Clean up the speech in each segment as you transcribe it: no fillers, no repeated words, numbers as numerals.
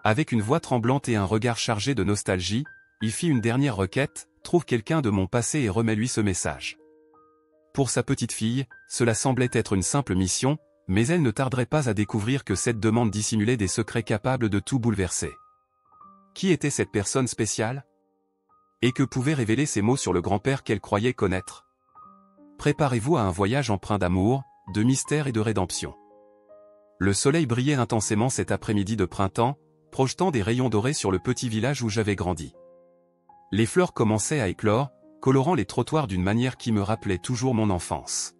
Avec une voix tremblante et un regard chargé de nostalgie, il fit une dernière requête, trouve quelqu'un de mon passé et remets-lui ce message. Pour sa petite fille, cela semblait être une simple mission, mais elle ne tarderait pas à découvrir que cette demande dissimulait des secrets capables de tout bouleverser. Qui était cette personne spéciale? Et que pouvaient révéler ces mots sur le grand-père qu'elle croyait connaître? Préparez-vous à un voyage empreint d'amour, de mystère et de rédemption. Le soleil brillait intensément cet après-midi de printemps, projetant des rayons dorés sur le petit village où j'avais grandi. Les fleurs commençaient à éclore, colorant les trottoirs d'une manière qui me rappelait toujours mon enfance.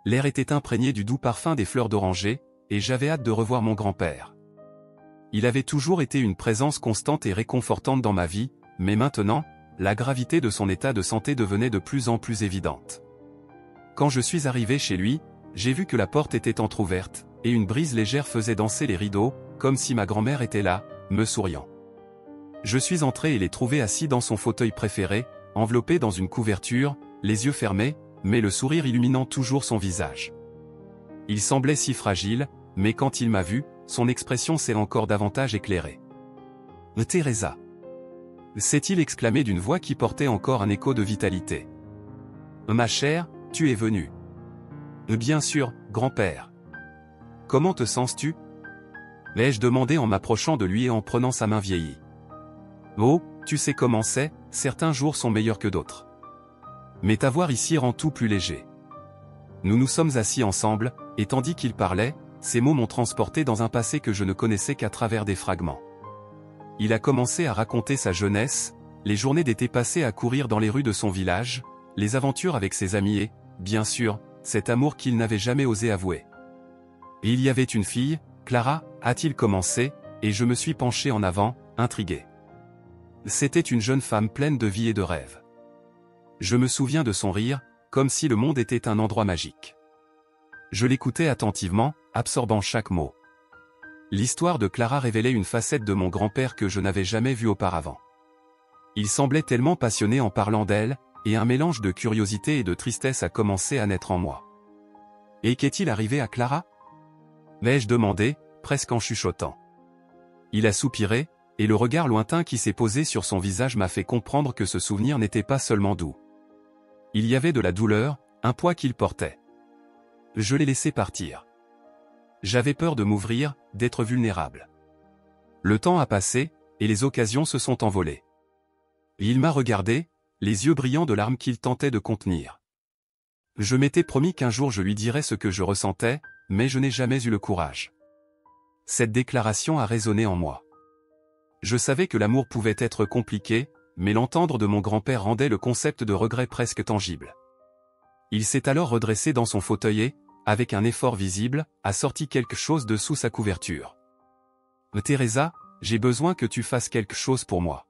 L'air était imprégné du doux parfum des fleurs d'oranger, et j'avais hâte de revoir mon grand-père. Il avait toujours été une présence constante et réconfortante dans ma vie, mais maintenant, la gravité de son état de santé devenait de plus en plus évidente. Quand je suis arrivé chez lui, j'ai vu que la porte était entr'ouverte, et une brise légère faisait danser les rideaux, comme si ma grand-mère était là, me souriant. Je suis entré et l'ai trouvé assis dans son fauteuil préféré, enveloppé dans une couverture, les yeux fermés, mais le sourire illuminant toujours son visage. Il semblait si fragile, mais quand il m'a vu, son expression s'est encore davantage éclairée. « Teresa !» s'est-il exclamé d'une voix qui portait encore un écho de vitalité. « Ma chère, tu es venue. »« Bien sûr, grand-père. »« Comment te sens-tu » l'ai-je demandé en m'approchant de lui et en prenant sa main vieillie. « Oh, tu sais comment c'est, certains jours sont meilleurs que d'autres. Mais t'avoir ici rend tout plus léger. » Nous nous sommes assis ensemble, et tandis qu'il parlait, ces mots m'ont transporté dans un passé que je ne connaissais qu'à travers des fragments. Il a commencé à raconter sa jeunesse, les journées d'été passées à courir dans les rues de son village, les aventures avec ses amis et, bien sûr, cet amour qu'il n'avait jamais osé avouer. Et il y avait une fille, Clara, a-t-il commencé, et je me suis penché en avant, intrigué. C'était une jeune femme pleine de vie et de rêves. Je me souviens de son rire, comme si le monde était un endroit magique. Je l'écoutais attentivement, absorbant chaque mot. L'histoire de Clara révélait une facette de mon grand-père que je n'avais jamais vue auparavant. Il semblait tellement passionné en parlant d'elle, et un mélange de curiosité et de tristesse a commencé à naître en moi. Et qu'est-il arrivé à Clara ? L'ai-je demandé, presque en chuchotant. Il a soupiré, et le regard lointain qui s'est posé sur son visage m'a fait comprendre que ce souvenir n'était pas seulement doux. Il y avait de la douleur, un poids qu'il portait. Je l'ai laissé partir. J'avais peur de m'ouvrir, d'être vulnérable. Le temps a passé, et les occasions se sont envolées. Il m'a regardé, les yeux brillants de larmes qu'il tentait de contenir. Je m'étais promis qu'un jour je lui dirais ce que je ressentais, mais je n'ai jamais eu le courage. Cette déclaration a résonné en moi. Je savais que l'amour pouvait être compliqué, mais l'entendre de mon grand-père rendait le concept de regret presque tangible. Il s'est alors redressé dans son fauteuil et, avec un effort visible, a sorti quelque chose de sous sa couverture. « Teresa, j'ai besoin que tu fasses quelque chose pour moi. »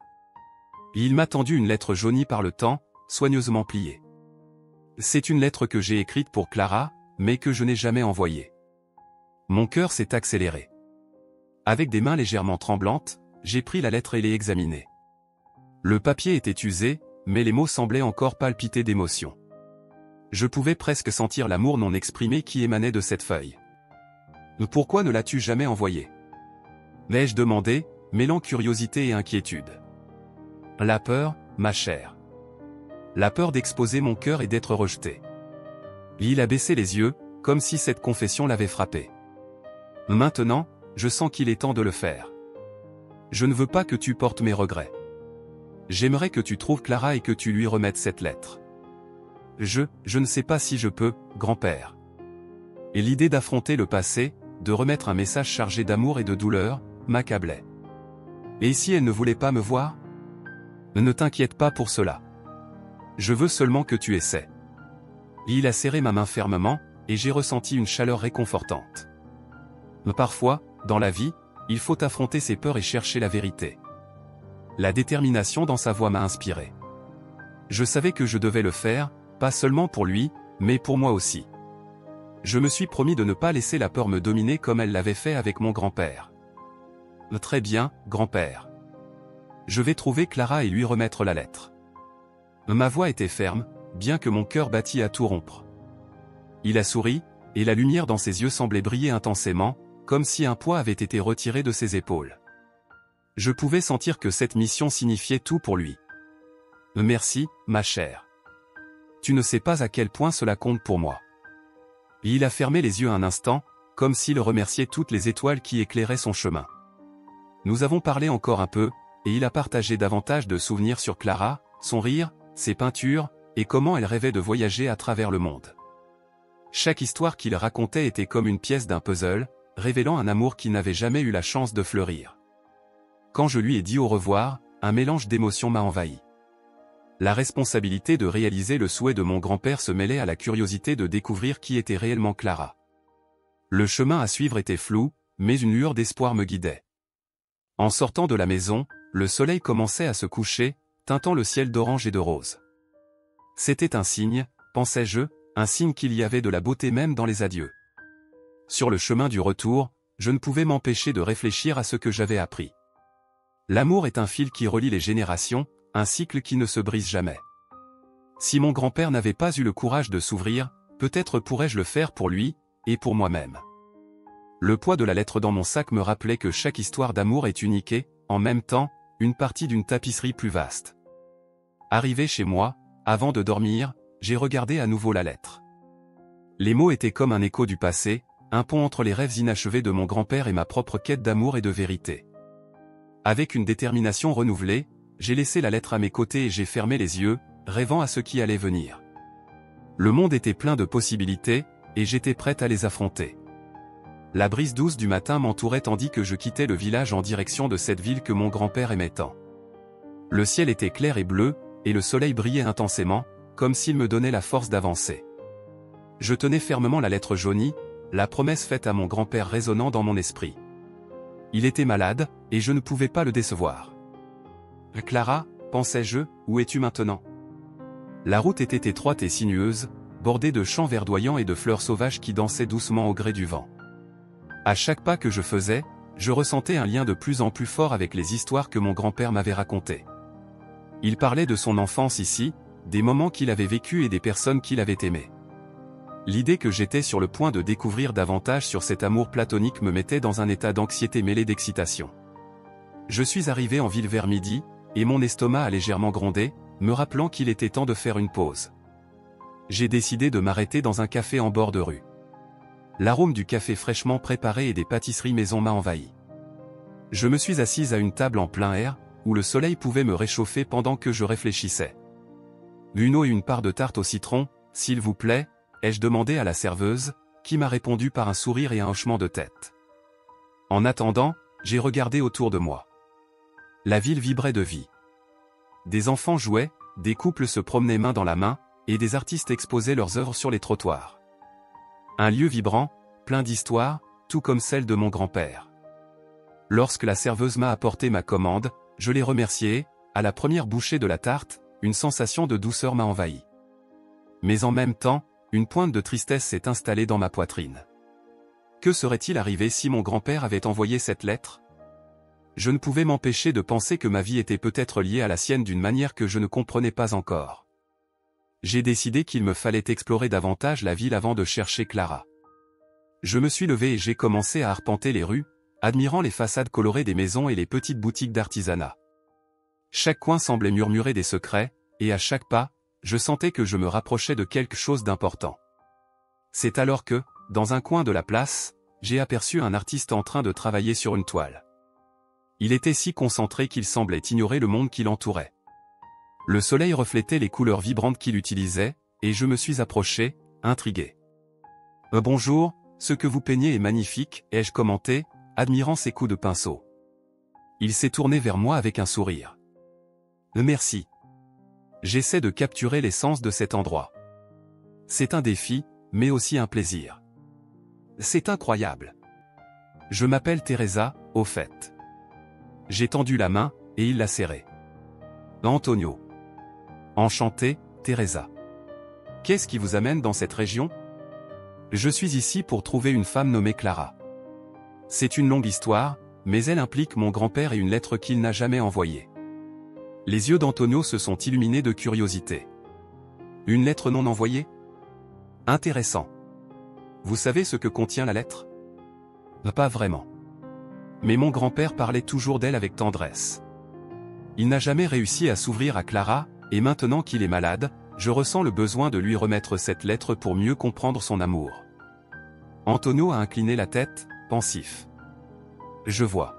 Il m'a tendu une lettre jaunie par le temps, soigneusement pliée. C'est une lettre que j'ai écrite pour Clara, mais que je n'ai jamais envoyée. Mon cœur s'est accéléré. Avec des mains légèrement tremblantes, j'ai pris la lettre et l'ai examinée. Le papier était usé, mais les mots semblaient encore palpiter d'émotion. Je pouvais presque sentir l'amour non exprimé qui émanait de cette feuille. « Pourquoi ne l'as-tu jamais envoyée » l'ai-je demandé, mêlant curiosité et inquiétude. « La peur, ma chère. La peur d'exposer mon cœur et d'être rejeté. » Il a baissé les yeux, comme si cette confession l'avait frappé. « Maintenant, je sens qu'il est temps de le faire. Je ne veux pas que tu portes mes regrets. J'aimerais que tu trouves Clara et que tu lui remettes cette lettre. Je ne sais pas si je peux, grand-père. » Et l'idée d'affronter le passé, de remettre un message chargé d'amour et de douleur, m'accablait. Et si elle ne voulait pas me voir ? Ne t'inquiète pas pour cela. Je veux seulement que tu essaies. Il a serré ma main fermement, et j'ai ressenti une chaleur réconfortante. Parfois, dans la vie, il faut affronter ses peurs et chercher la vérité. La détermination dans sa voix m'a inspiré. Je savais que je devais le faire, pas seulement pour lui, mais pour moi aussi. Je me suis promis de ne pas laisser la peur me dominer comme elle l'avait fait avec mon grand-père. « Très bien, grand-père. Je vais trouver Clara et lui remettre la lettre. » Ma voix était ferme, bien que mon cœur battît à tout rompre. Il a souri, et la lumière dans ses yeux semblait briller intensément, comme si un poids avait été retiré de ses épaules. Je pouvais sentir que cette mission signifiait tout pour lui. Merci, ma chère. Tu ne sais pas à quel point cela compte pour moi. Et il a fermé les yeux un instant, comme s'il remerciait toutes les étoiles qui éclairaient son chemin. Nous avons parlé encore un peu, et il a partagé davantage de souvenirs sur Clara, son rire, ses peintures, et comment elle rêvait de voyager à travers le monde. Chaque histoire qu'il racontait était comme une pièce d'un puzzle, révélant un amour qui n'avait jamais eu la chance de fleurir. Quand je lui ai dit au revoir, un mélange d'émotions m'a envahi. La responsabilité de réaliser le souhait de mon grand-père se mêlait à la curiosité de découvrir qui était réellement Clara. Le chemin à suivre était flou, mais une lueur d'espoir me guidait. En sortant de la maison, le soleil commençait à se coucher, teintant le ciel d'orange et de rose. C'était un signe, pensais-je, un signe qu'il y avait de la beauté même dans les adieux. Sur le chemin du retour, je ne pouvais m'empêcher de réfléchir à ce que j'avais appris. L'amour est un fil qui relie les générations, un cycle qui ne se brise jamais. Si mon grand-père n'avait pas eu le courage de s'ouvrir, peut-être pourrais-je le faire pour lui, et pour moi-même. Le poids de la lettre dans mon sac me rappelait que chaque histoire d'amour est unique et, en même temps, une partie d'une tapisserie plus vaste. Arrivé chez moi, avant de dormir, j'ai regardé à nouveau la lettre. Les mots étaient comme un écho du passé, un pont entre les rêves inachevés de mon grand-père et ma propre quête d'amour et de vérité. Avec une détermination renouvelée, j'ai laissé la lettre à mes côtés et j'ai fermé les yeux, rêvant à ce qui allait venir. Le monde était plein de possibilités, et j'étais prête à les affronter. La brise douce du matin m'entourait tandis que je quittais le village en direction de cette ville que mon grand-père aimait tant. Le ciel était clair et bleu, et le soleil brillait intensément, comme s'il me donnait la force d'avancer. Je tenais fermement la lettre jaunie, la promesse faite à mon grand-père résonnant dans mon esprit. Il était malade, et je ne pouvais pas le décevoir. « Clara, pensais-je, où es-tu maintenant ?» La route était étroite et sinueuse, bordée de champs verdoyants et de fleurs sauvages qui dansaient doucement au gré du vent. À chaque pas que je faisais, je ressentais un lien de plus en plus fort avec les histoires que mon grand-père m'avait racontées. Il parlait de son enfance ici, des moments qu'il avait vécus et des personnes qu'il avait aimées. L'idée que j'étais sur le point de découvrir davantage sur cet amour platonique me mettait dans un état d'anxiété mêlée d'excitation. Je suis arrivé en ville vers midi, et mon estomac a légèrement grondé, me rappelant qu'il était temps de faire une pause. J'ai décidé de m'arrêter dans un café en bord de rue. L'arôme du café fraîchement préparé et des pâtisseries maison m'a envahi. Je me suis assise à une table en plein air, où le soleil pouvait me réchauffer pendant que je réfléchissais. Une eau et une part de tarte au citron, s'il vous plaît, ai-je demandé à la serveuse, qui m'a répondu par un sourire et un hochement de tête. En attendant, j'ai regardé autour de moi. La ville vibrait de vie. Des enfants jouaient, des couples se promenaient main dans la main, et des artistes exposaient leurs œuvres sur les trottoirs. Un lieu vibrant, plein d'histoires, tout comme celle de mon grand-père. Lorsque la serveuse m'a apporté ma commande, je l'ai remerciée, à la première bouchée de la tarte, une sensation de douceur m'a envahi. Mais en même temps, une pointe de tristesse s'est installée dans ma poitrine. Que serait-il arrivé si mon grand-père avait envoyé cette lettre ? Je ne pouvais m'empêcher de penser que ma vie était peut-être liée à la sienne d'une manière que je ne comprenais pas encore. J'ai décidé qu'il me fallait explorer davantage la ville avant de chercher Clara. Je me suis levé et j'ai commencé à arpenter les rues, admirant les façades colorées des maisons et les petites boutiques d'artisanat. Chaque coin semblait murmurer des secrets, et à chaque pas, je sentais que je me rapprochais de quelque chose d'important. C'est alors que, dans un coin de la place, j'ai aperçu un artiste en train de travailler sur une toile. Il était si concentré qu'il semblait ignorer le monde qui l'entourait. Le soleil reflétait les couleurs vibrantes qu'il utilisait, et je me suis approché, intrigué. « Bonjour, ce que vous peignez est magnifique », ai-je commenté, admirant ses coups de pinceau. Il s'est tourné vers moi avec un sourire. « Merci. J'essaie de capturer l'essence de cet endroit. C'est un défi, mais aussi un plaisir. C'est incroyable. Je m'appelle Teresa, au fait. » J'ai tendu la main, et il l'a serrée. « Antonio. Enchanté, Teresa. Qu'est-ce qui vous amène dans cette région ? Je suis ici pour trouver une femme nommée Clara. C'est une longue histoire, mais elle implique mon grand-père et une lettre qu'il n'a jamais envoyée. » Les yeux d'Antonio se sont illuminés de curiosité. « Une lettre non envoyée ? Intéressant. Vous savez ce que contient la lettre ? Pas vraiment. Mais mon grand-père parlait toujours d'elle avec tendresse. Il n'a jamais réussi à s'ouvrir à Clara, et maintenant qu'il est malade, je ressens le besoin de lui remettre cette lettre pour mieux comprendre son amour. Antonio a incliné la tête, pensif. Je vois.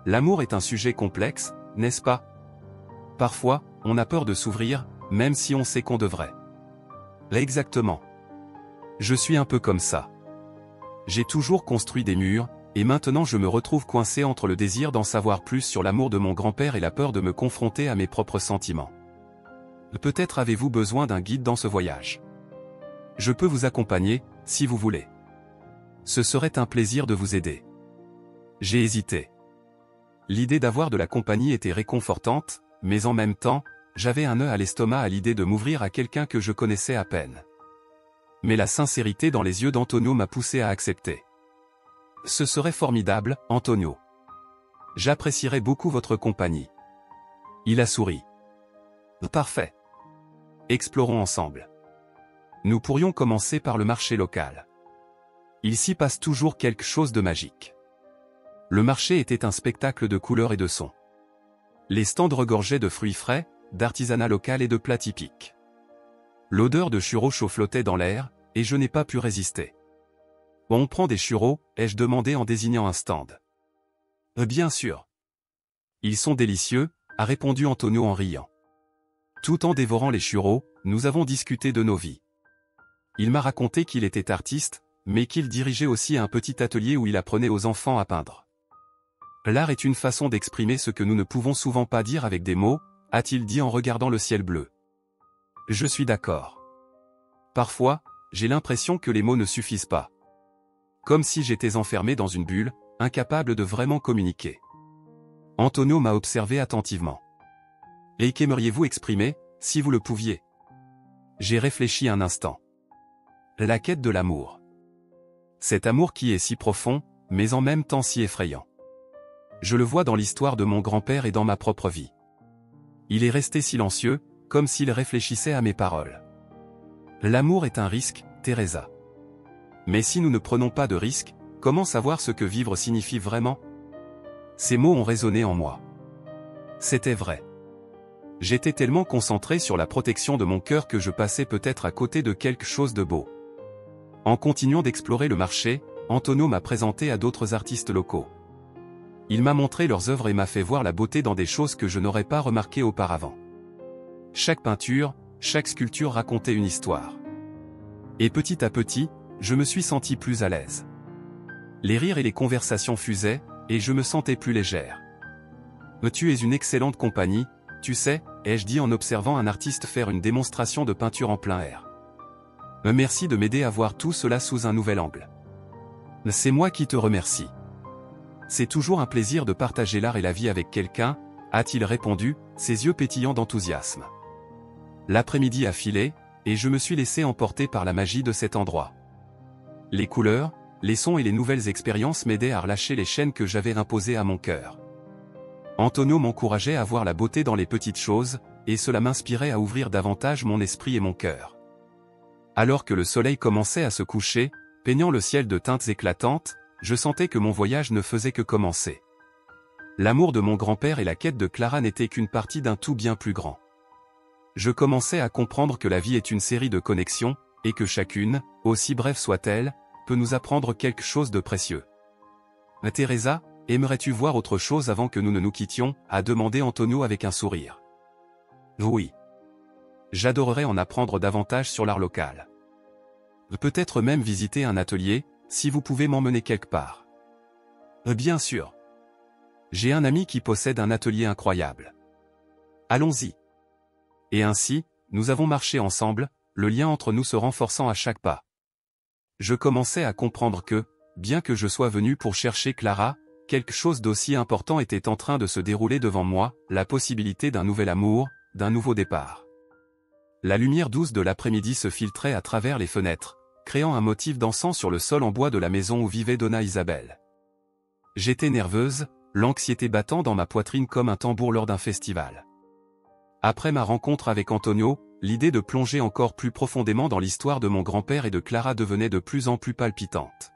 L'amour est un sujet complexe, n'est-ce pas? Parfois, on a peur de s'ouvrir, même si on sait qu'on devrait. Exactement. Je suis un peu comme ça. J'ai toujours construit des murs, et maintenant je me retrouve coincé entre le désir d'en savoir plus sur l'amour de mon grand-père et la peur de me confronter à mes propres sentiments. Peut-être avez-vous besoin d'un guide dans ce voyage. Je peux vous accompagner, si vous voulez. Ce serait un plaisir de vous aider. J'ai hésité. L'idée d'avoir de la compagnie était réconfortante, mais en même temps, j'avais un nœud à l'estomac à l'idée de m'ouvrir à quelqu'un que je connaissais à peine. Mais la sincérité dans les yeux d'Antonio m'a poussé à accepter. Ce serait formidable, Antonio. J'apprécierais beaucoup votre compagnie. Il a souri. Parfait. Explorons ensemble. Nous pourrions commencer par le marché local. Il s'y passe toujours quelque chose de magique. Le marché était un spectacle de couleurs et de sons. Les stands regorgeaient de fruits frais, d'artisanat local et de plats typiques. L'odeur de churros chaud flottait dans l'air, et je n'ai pas pu résister. « On prend des churros ?» ai-je demandé en désignant un stand. « Bien sûr. »« Ils sont délicieux », a répondu Antonio en riant. Tout en dévorant les churros, nous avons discuté de nos vies. Il m'a raconté qu'il était artiste, mais qu'il dirigeait aussi un petit atelier où il apprenait aux enfants à peindre. L'art est une façon d'exprimer ce que nous ne pouvons souvent pas dire avec des mots, a-t-il dit en regardant le ciel bleu. Je suis d'accord. Parfois, j'ai l'impression que les mots ne suffisent pas. Comme si j'étais enfermé dans une bulle, incapable de vraiment communiquer. Antonio m'a observé attentivement. Et qu'aimeriez-vous exprimer, si vous le pouviez? J'ai réfléchi un instant. La quête de l'amour. Cet amour qui est si profond, mais en même temps si effrayant. Je le vois dans l'histoire de mon grand-père et dans ma propre vie. Il est resté silencieux, comme s'il réfléchissait à mes paroles. L'amour est un risque, Teresa. Mais si nous ne prenons pas de risque, comment savoir ce que vivre signifie vraiment? Ces mots ont résonné en moi. C'était vrai. J'étais tellement concentré sur la protection de mon cœur que je passais peut-être à côté de quelque chose de beau. En continuant d'explorer le marché, Antonio m'a présenté à d'autres artistes locaux. Il m'a montré leurs œuvres et m'a fait voir la beauté dans des choses que je n'aurais pas remarquées auparavant. Chaque peinture, chaque sculpture racontait une histoire. Et petit à petit, je me suis senti plus à l'aise. Les rires et les conversations fusaient, et je me sentais plus légère. « Tu es une excellente compagnie, tu sais », ai-je dit en observant un artiste faire une démonstration de peinture en plein air. « Merci de m'aider à voir tout cela sous un nouvel angle. »« C'est moi qui te remercie. C'est toujours un plaisir de partager l'art et la vie avec quelqu'un, » a-t-il répondu, ses yeux pétillants d'enthousiasme. L'après-midi a filé, et je me suis laissé emporter par la magie de cet endroit. Les couleurs, les sons et les nouvelles expériences m'aidaient à relâcher les chaînes que j'avais imposées à mon cœur. Antonio m'encourageait à voir la beauté dans les petites choses, et cela m'inspirait à ouvrir davantage mon esprit et mon cœur. Alors que le soleil commençait à se coucher, peignant le ciel de teintes éclatantes, je sentais que mon voyage ne faisait que commencer. L'amour de mon grand-père et la quête de Clara n'étaient qu'une partie d'un tout bien plus grand. Je commençais à comprendre que la vie est une série de connexions, et que chacune, aussi brève soit-elle, peut nous apprendre quelque chose de précieux. « Teresa, aimerais-tu voir autre chose avant que nous ne nous quittions ?» a demandé Antonio avec un sourire. « Oui. J'adorerais en apprendre davantage sur l'art local. Peut-être même visiter un atelier, si vous pouvez m'emmener quelque part. » Bien sûr. J'ai un ami qui possède un atelier incroyable. Allons-y. Et ainsi, nous avons marché ensemble, le lien entre nous se renforçant à chaque pas. Je commençais à comprendre que, bien que je sois venu pour chercher Clara, quelque chose d'aussi important était en train de se dérouler devant moi, la possibilité d'un nouvel amour, d'un nouveau départ. La lumière douce de l'après-midi se filtrait à travers les fenêtres, créant un motif dansant sur le sol en bois de la maison où vivait Donna Isabelle. J'étais nerveuse, l'anxiété battant dans ma poitrine comme un tambour lors d'un festival. Après ma rencontre avec Antonio, l'idée de plonger encore plus profondément dans l'histoire de mon grand-père et de Clara devenait de plus en plus palpitante.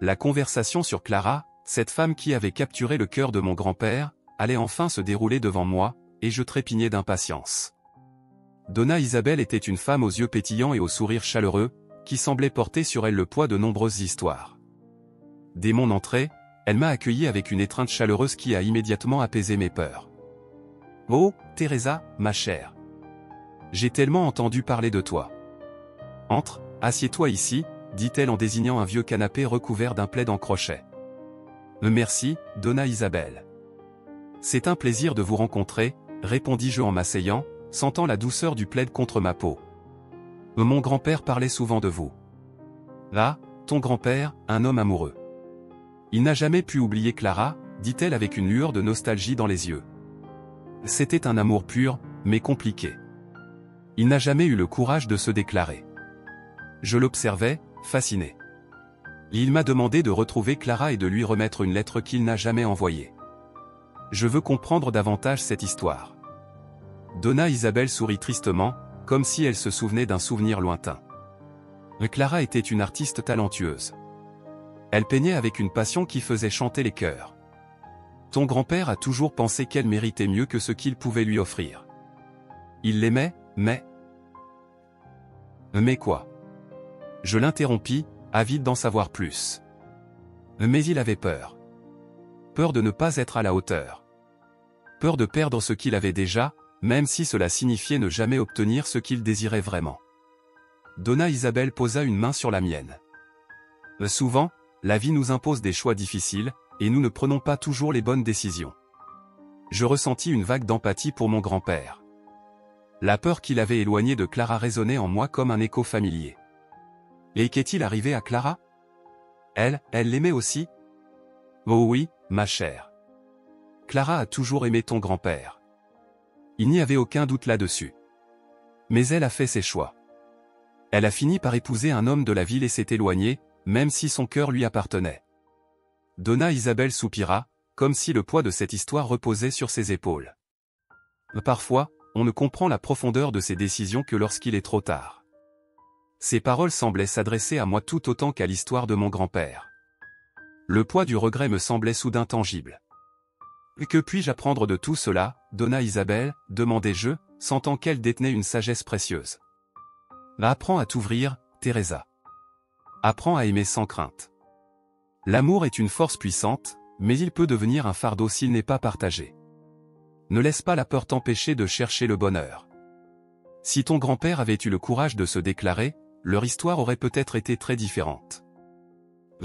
La conversation sur Clara, Cette femme qui avait capturé le cœur de mon grand-père, allait enfin se dérouler devant moi, et je trépignais d'impatience. Donna Isabelle était une femme aux yeux pétillants et au sourire chaleureux, qui semblait porter sur elle le poids de nombreuses histoires. Dès mon entrée, elle m'a accueilli avec une étreinte chaleureuse qui a immédiatement apaisé mes peurs. « Oh, Teresa, ma chère. J'ai tellement entendu parler de toi. Entre, assieds-toi ici, dit-elle en désignant un vieux canapé recouvert d'un plaid en crochet. Merci, Donna Isabelle. C'est un plaisir de vous rencontrer, répondis-je en m'asseyant, sentant la douceur du plaid contre ma peau. Mon grand-père parlait souvent de vous. Là, ton grand-père, un homme amoureux. Il n'a jamais pu oublier Clara, dit-elle avec une lueur de nostalgie dans les yeux. C'était un amour pur, mais compliqué. Il n'a jamais eu le courage de se déclarer. Je l'observais, fasciné. Il m'a demandé de retrouver Clara et de lui remettre une lettre qu'il n'a jamais envoyée. Je veux comprendre davantage cette histoire. Donna Isabelle sourit tristement, comme si elle se souvenait d'un souvenir lointain. Clara était une artiste talentueuse. Elle peignait avec une passion qui faisait chanter les cœurs. Ton grand-père a toujours pensé qu'elle méritait mieux que ce qu'il pouvait lui offrir. Il l'aimait, mais... Mais quoi? Je l'interrompis, avide d'en savoir plus. Mais il avait peur. Peur de ne pas être à la hauteur. Peur de perdre ce qu'il avait déjà, même si cela signifiait ne jamais obtenir ce qu'il désirait vraiment. Donna Isabelle posa une main sur la mienne. Souvent, la vie nous impose des choix difficiles, et nous ne prenons pas toujours les bonnes décisions. Je ressentis une vague d'empathie pour mon grand-père. La peur qu'il avait éloignée de Clara résonnait en moi comme un écho familier. Et qu'est-il arrivé à Clara? Elle l'aimait aussi? Oh oui, ma chère. Clara a toujours aimé ton grand-père. Il n'y avait aucun doute là-dessus. Mais elle a fait ses choix. Elle a fini par épouser un homme de la ville et s'est éloignée, même si son cœur lui appartenait. Donna Isabelle soupira, comme si le poids de cette histoire reposait sur ses épaules. Parfois, on ne comprend la profondeur de ses décisions que lorsqu'il est trop tard. Ces paroles semblaient s'adresser à moi tout autant qu'à l'histoire de mon grand-père. Le poids du regret me semblait soudain tangible. Que puis-je apprendre de tout cela, Donna Isabelle, demandai-je, sentant qu'elle détenait une sagesse précieuse. Apprends à t'ouvrir, Teresa. Apprends à aimer sans crainte. L'amour est une force puissante, mais il peut devenir un fardeau s'il n'est pas partagé. Ne laisse pas la peur t'empêcher de chercher le bonheur. Si ton grand-père avait eu le courage de se déclarer, leur histoire aurait peut-être été très différente.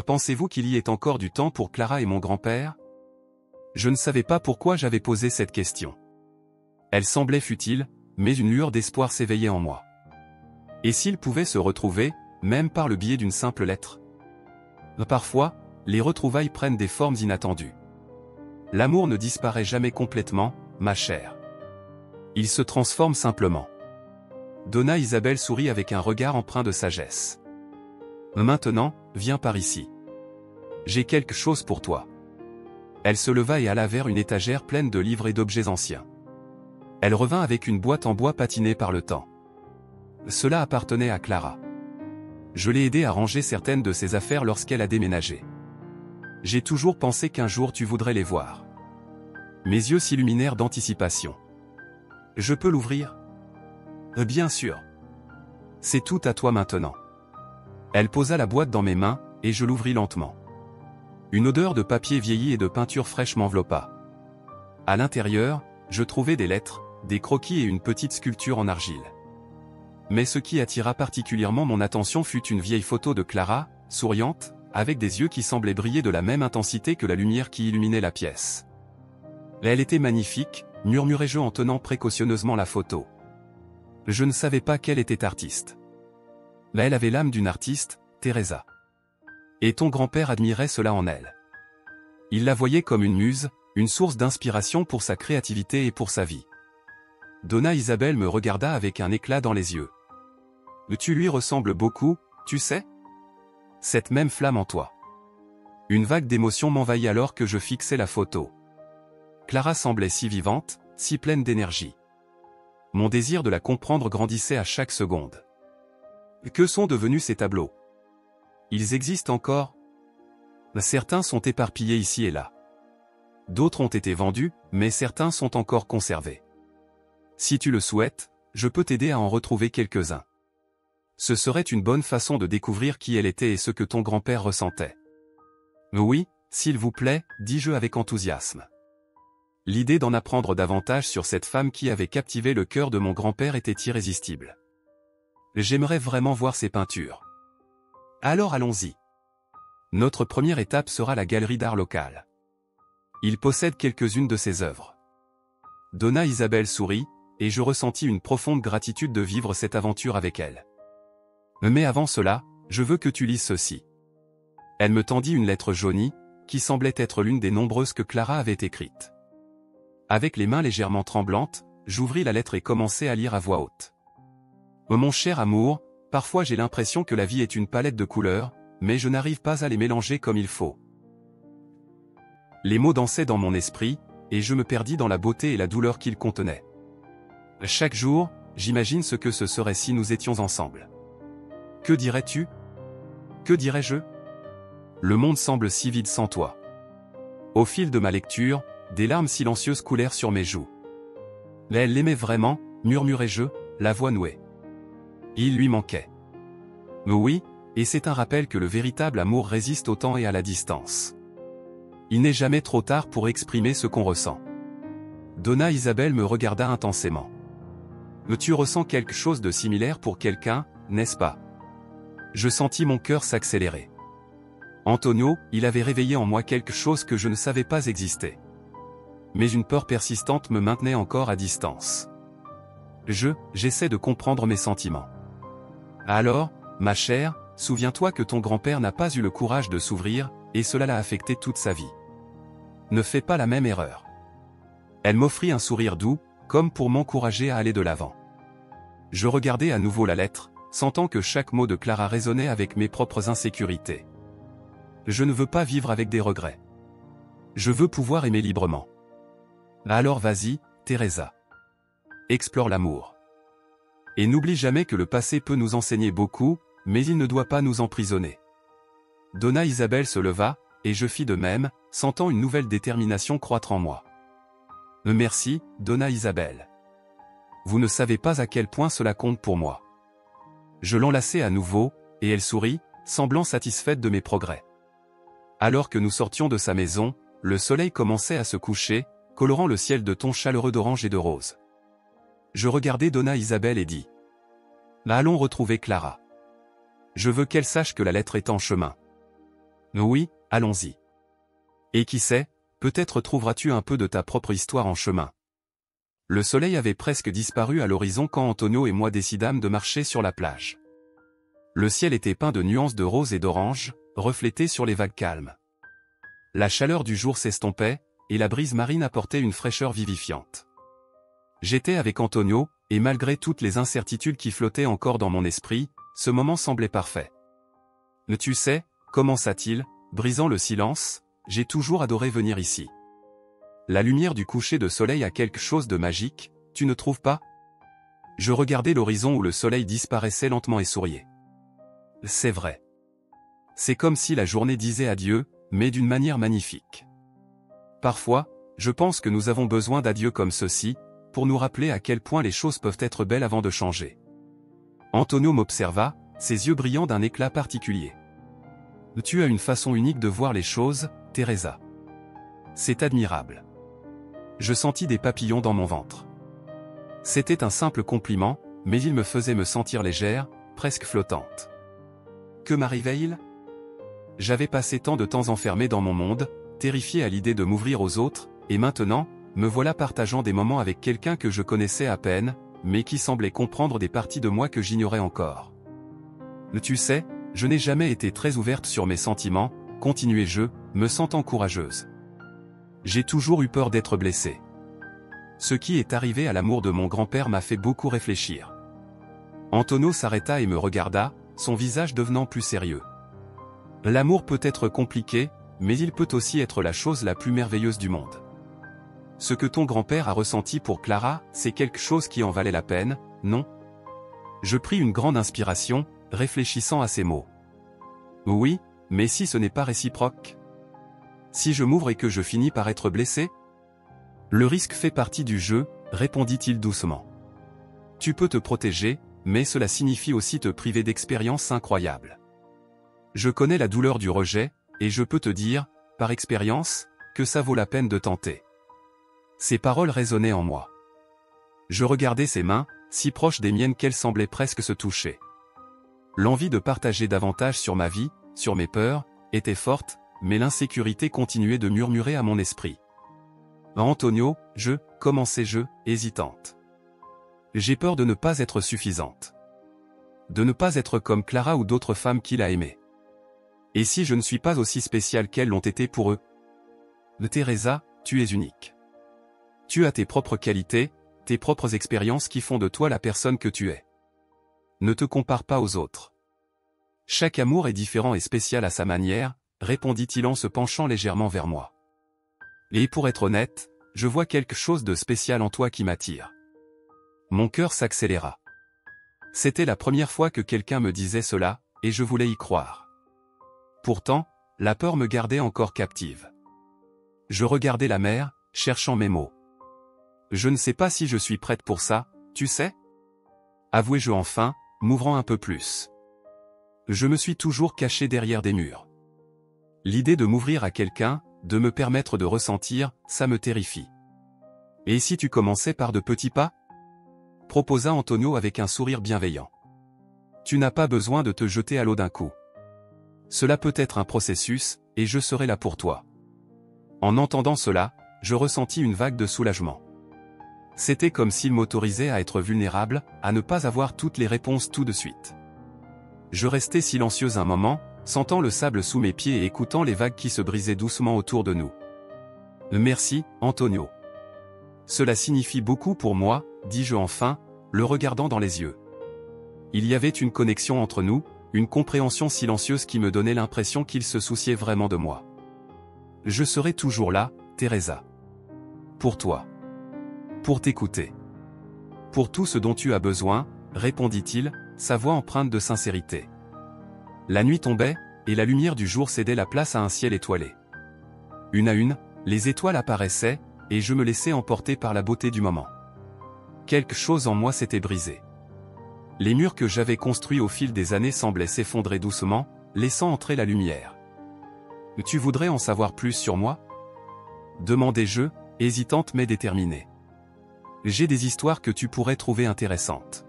Pensez-vous qu'il y ait encore du temps pour Clara et mon grand-père? Je ne savais pas pourquoi j'avais posé cette question. Elle semblait futile, mais une lueur d'espoir s'éveillait en moi. Et s'ils pouvaient se retrouver, même par le biais d'une simple lettre? Parfois, les retrouvailles prennent des formes inattendues. L'amour ne disparaît jamais complètement, ma chère. Il se transforme simplement. Donna Isabelle sourit avec un regard empreint de sagesse. Maintenant, viens par ici. J'ai quelque chose pour toi. Elle se leva et alla vers une étagère pleine de livres et d'objets anciens. Elle revint avec une boîte en bois patinée par le temps. Cela appartenait à Clara. Je l'ai aidée à ranger certaines de ses affaires lorsqu'elle a déménagé. J'ai toujours pensé qu'un jour tu voudrais les voir. Mes yeux s'illuminèrent d'anticipation. Je peux l'ouvrir? Bien sûr. C'est tout à toi maintenant. Elle posa la boîte dans mes mains, et je l'ouvris lentement. Une odeur de papier vieilli et de peinture fraîche m'enveloppa. À l'intérieur, je trouvai des lettres, des croquis et une petite sculpture en argile. Mais ce qui attira particulièrement mon attention fut une vieille photo de Clara, souriante, avec des yeux qui semblaient briller de la même intensité que la lumière qui illuminait la pièce. Elle était magnifique, murmurai-je en tenant précautionneusement la photo. Je ne savais pas qu'elle était artiste. Mais elle avait l'âme d'une artiste, Teresa. Et ton grand-père admirait cela en elle. Il la voyait comme une muse, une source d'inspiration pour sa créativité et pour sa vie. Donna Isabelle me regarda avec un éclat dans les yeux. Tu lui ressembles beaucoup, tu sais? Cette même flamme en toi. Une vague d'émotion m'envahit alors que je fixais la photo. Clara semblait si vivante, si pleine d'énergie. Mon désir de la comprendre grandissait à chaque seconde. Que sont devenus ces tableaux? Ils existent encore? Certains sont éparpillés ici et là. D'autres ont été vendus, mais certains sont encore conservés. Si tu le souhaites, je peux t'aider à en retrouver quelques-uns. Ce serait une bonne façon de découvrir qui elle était et ce que ton grand-père ressentait. Oui, s'il vous plaît, dis-je avec enthousiasme. L'idée d'en apprendre davantage sur cette femme qui avait captivé le cœur de mon grand-père était irrésistible. J'aimerais vraiment voir ses peintures. Alors allons-y. Notre première étape sera la galerie d'art locale. Il possède quelques-unes de ses œuvres. Donna Isabelle sourit, et je ressentis une profonde gratitude de vivre cette aventure avec elle. Mais avant cela, je veux que tu lises ceci. Elle me tendit une lettre jaunie, qui semblait être l'une des nombreuses que Clara avait écrites. Avec les mains légèrement tremblantes, j'ouvris la lettre et commençai à lire à voix haute. Oh mon cher amour, parfois j'ai l'impression que la vie est une palette de couleurs, mais je n'arrive pas à les mélanger comme il faut. Les mots dansaient dans mon esprit, et je me perdis dans la beauté et la douleur qu'ils contenaient. Chaque jour, j'imagine ce que ce serait si nous étions ensemble. Que dirais-tu? Que dirais-je? Le monde semble si vide sans toi. Au fil de ma lecture, des larmes silencieuses coulèrent sur mes joues. Mais elle l'aimait vraiment, murmurai-je, la voix nouée. Il lui manquait. Oui, et c'est un rappel que le véritable amour résiste au temps et à la distance. Il n'est jamais trop tard pour exprimer ce qu'on ressent. Donna Isabelle me regarda intensément. Tu ressens quelque chose de similaire pour quelqu'un, n'est-ce pas? Je sentis mon cœur s'accélérer. Antonio, il avait réveillé en moi quelque chose que je ne savais pas exister. Mais une peur persistante me maintenait encore à distance. J'essaie de comprendre mes sentiments. Alors, ma chère, souviens-toi que ton grand-père n'a pas eu le courage de s'ouvrir, et cela l'a affecté toute sa vie. Ne fais pas la même erreur. Elle m'offrit un sourire doux, comme pour m'encourager à aller de l'avant. Je regardai à nouveau la lettre, sentant que chaque mot de Clara résonnait avec mes propres insécurités. Je ne veux pas vivre avec des regrets. Je veux pouvoir aimer librement. Alors vas-y, Teresa. Explore l'amour. Et n'oublie jamais que le passé peut nous enseigner beaucoup, mais il ne doit pas nous emprisonner. Donna Isabelle se leva, et je fis de même, sentant une nouvelle détermination croître en moi. Merci, Donna Isabelle. Vous ne savez pas à quel point cela compte pour moi. Je l'enlaçai à nouveau, et elle sourit, semblant satisfaite de mes progrès. Alors que nous sortions de sa maison, le soleil commençait à se coucher, colorant le ciel de tons chaleureux d'orange et de rose. Je regardai Donna Isabelle et dis. Allons retrouver Clara. Je veux qu'elle sache que la lettre est en chemin. Oui, allons-y. Et qui sait, peut-être trouveras-tu un peu de ta propre histoire en chemin. Le soleil avait presque disparu à l'horizon quand Antonio et moi décidâmes de marcher sur la plage. Le ciel était peint de nuances de rose et d'orange, reflétées sur les vagues calmes. La chaleur du jour s'estompait, et la brise marine apportait une fraîcheur vivifiante. J'étais avec Antonio, et malgré toutes les incertitudes qui flottaient encore dans mon esprit, ce moment semblait parfait. Tu sais, commença-t-il, brisant le silence, j'ai toujours adoré venir ici. La lumière du coucher de soleil a quelque chose de magique, tu ne trouves pas? Je regardais l'horizon où le soleil disparaissait lentement et souriait. C'est vrai. C'est comme si la journée disait adieu, mais d'une manière magnifique. Parfois, je pense que nous avons besoin d'adieux comme ceci, pour nous rappeler à quel point les choses peuvent être belles avant de changer. Antonio m'observa, ses yeux brillant d'un éclat particulier. Tu as une façon unique de voir les choses, Teresa. C'est admirable. Je sentis des papillons dans mon ventre. C'était un simple compliment, mais il me faisait me sentir légère, presque flottante. Que m'arrivait-il? J'avais passé tant de temps enfermé dans mon monde, terrifié à l'idée de m'ouvrir aux autres, et maintenant, me voilà partageant des moments avec quelqu'un que je connaissais à peine, mais qui semblait comprendre des parties de moi que j'ignorais encore. Tu sais, je n'ai jamais été très ouverte sur mes sentiments, continuai-je, me sentant courageuse. J'ai toujours eu peur d'être blessée. Ce qui est arrivé à l'amour de mon grand-père m'a fait beaucoup réfléchir. Antonio s'arrêta et me regarda, son visage devenant plus sérieux. L'amour peut être compliqué, mais il peut aussi être la chose la plus merveilleuse du monde. Ce que ton grand-père a ressenti pour Clara, c'est quelque chose qui en valait la peine, non? Je pris une grande inspiration, réfléchissant à ces mots. Oui, mais si ce n'est pas réciproque? Si je m'ouvre et que je finis par être blessé? Le risque fait partie du jeu, répondit-il doucement. Tu peux te protéger, mais cela signifie aussi te priver d'expériences incroyables. Je connais la douleur du rejet, et je peux te dire, par expérience, que ça vaut la peine de tenter. Ces paroles résonnaient en moi. Je regardais ses mains, si proches des miennes qu'elles semblaient presque se toucher. L'envie de partager davantage sur ma vie, sur mes peurs, était forte, mais l'insécurité continuait de murmurer à mon esprit. Antonio, commençai-je, hésitante. J'ai peur de ne pas être suffisante. De ne pas être comme Clara ou d'autres femmes qu'il a aimées. Et si je ne suis pas aussi spéciale qu'elles l'ont été pour eux? Teresa, tu es unique. Tu as tes propres qualités, tes propres expériences qui font de toi la personne que tu es. Ne te compare pas aux autres. Chaque amour est différent et spécial à sa manière, répondit-il en se penchant légèrement vers moi. Et pour être honnête, je vois quelque chose de spécial en toi qui m'attire. Mon cœur s'accéléra. C'était la première fois que quelqu'un me disait cela, et je voulais y croire. Pourtant, la peur me gardait encore captive. Je regardais la mer, cherchant mes mots. Je ne sais pas si je suis prête pour ça, tu sais? Avouai-je enfin, m'ouvrant un peu plus. Je me suis toujours caché derrière des murs. L'idée de m'ouvrir à quelqu'un, de me permettre de ressentir, ça me terrifie. Et si tu commençais par de petits pas? Proposa Antonio avec un sourire bienveillant. Tu n'as pas besoin de te jeter à l'eau d'un coup. Cela peut être un processus, et je serai là pour toi. En entendant cela, je ressentis une vague de soulagement. C'était comme s'il m'autorisait à être vulnérable, à ne pas avoir toutes les réponses tout de suite. Je restai silencieuse un moment, sentant le sable sous mes pieds et écoutant les vagues qui se brisaient doucement autour de nous. Merci, Antonio. Cela signifie beaucoup pour moi, dis-je enfin, le regardant dans les yeux. Il y avait une connexion entre nous, une compréhension silencieuse qui me donnait l'impression qu'il se souciait vraiment de moi. Je serai toujours là, Teresa. Pour toi. Pour t'écouter. Pour tout ce dont tu as besoin, répondit-il, sa voix empreinte de sincérité. La nuit tombait, et la lumière du jour cédait la place à un ciel étoilé. Une à une, les étoiles apparaissaient, et je me laissais emporter par la beauté du moment. Quelque chose en moi s'était brisé. Les murs que j'avais construits au fil des années semblaient s'effondrer doucement, laissant entrer la lumière. « Tu voudrais en savoir plus sur moi ?» demandai-je, hésitante mais déterminée. « J'ai des histoires que tu pourrais trouver intéressantes. »«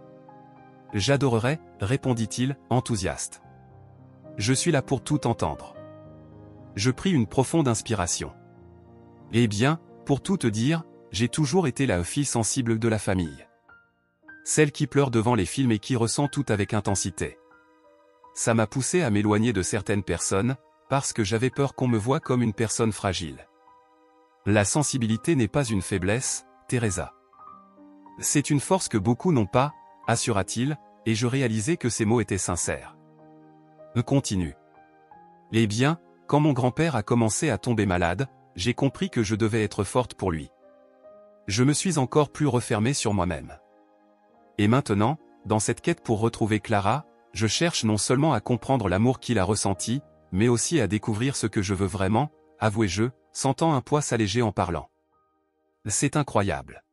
J'adorerais, » répondit-il, enthousiaste. « Je suis là pour tout entendre. » Je pris une profonde inspiration. « Eh bien, pour tout te dire, j'ai toujours été la fille sensible de la famille. Celle qui pleure devant les films et qui ressent tout avec intensité. Ça m'a poussé à m'éloigner de certaines personnes, parce que j'avais peur qu'on me voie comme une personne fragile. La sensibilité n'est pas une faiblesse, Teresa. C'est une force que beaucoup n'ont pas, assura-t-il, et je réalisai que ses mots étaient sincères. Continue. Eh bien, quand mon grand-père a commencé à tomber malade, j'ai compris que je devais être forte pour lui. Je me suis encore plus refermée sur moi-même. Et maintenant, dans cette quête pour retrouver Clara, je cherche non seulement à comprendre l'amour qu'il a ressenti, mais aussi à découvrir ce que je veux vraiment, avouai-je, sentant un poids s'alléger en parlant. C'est incroyable.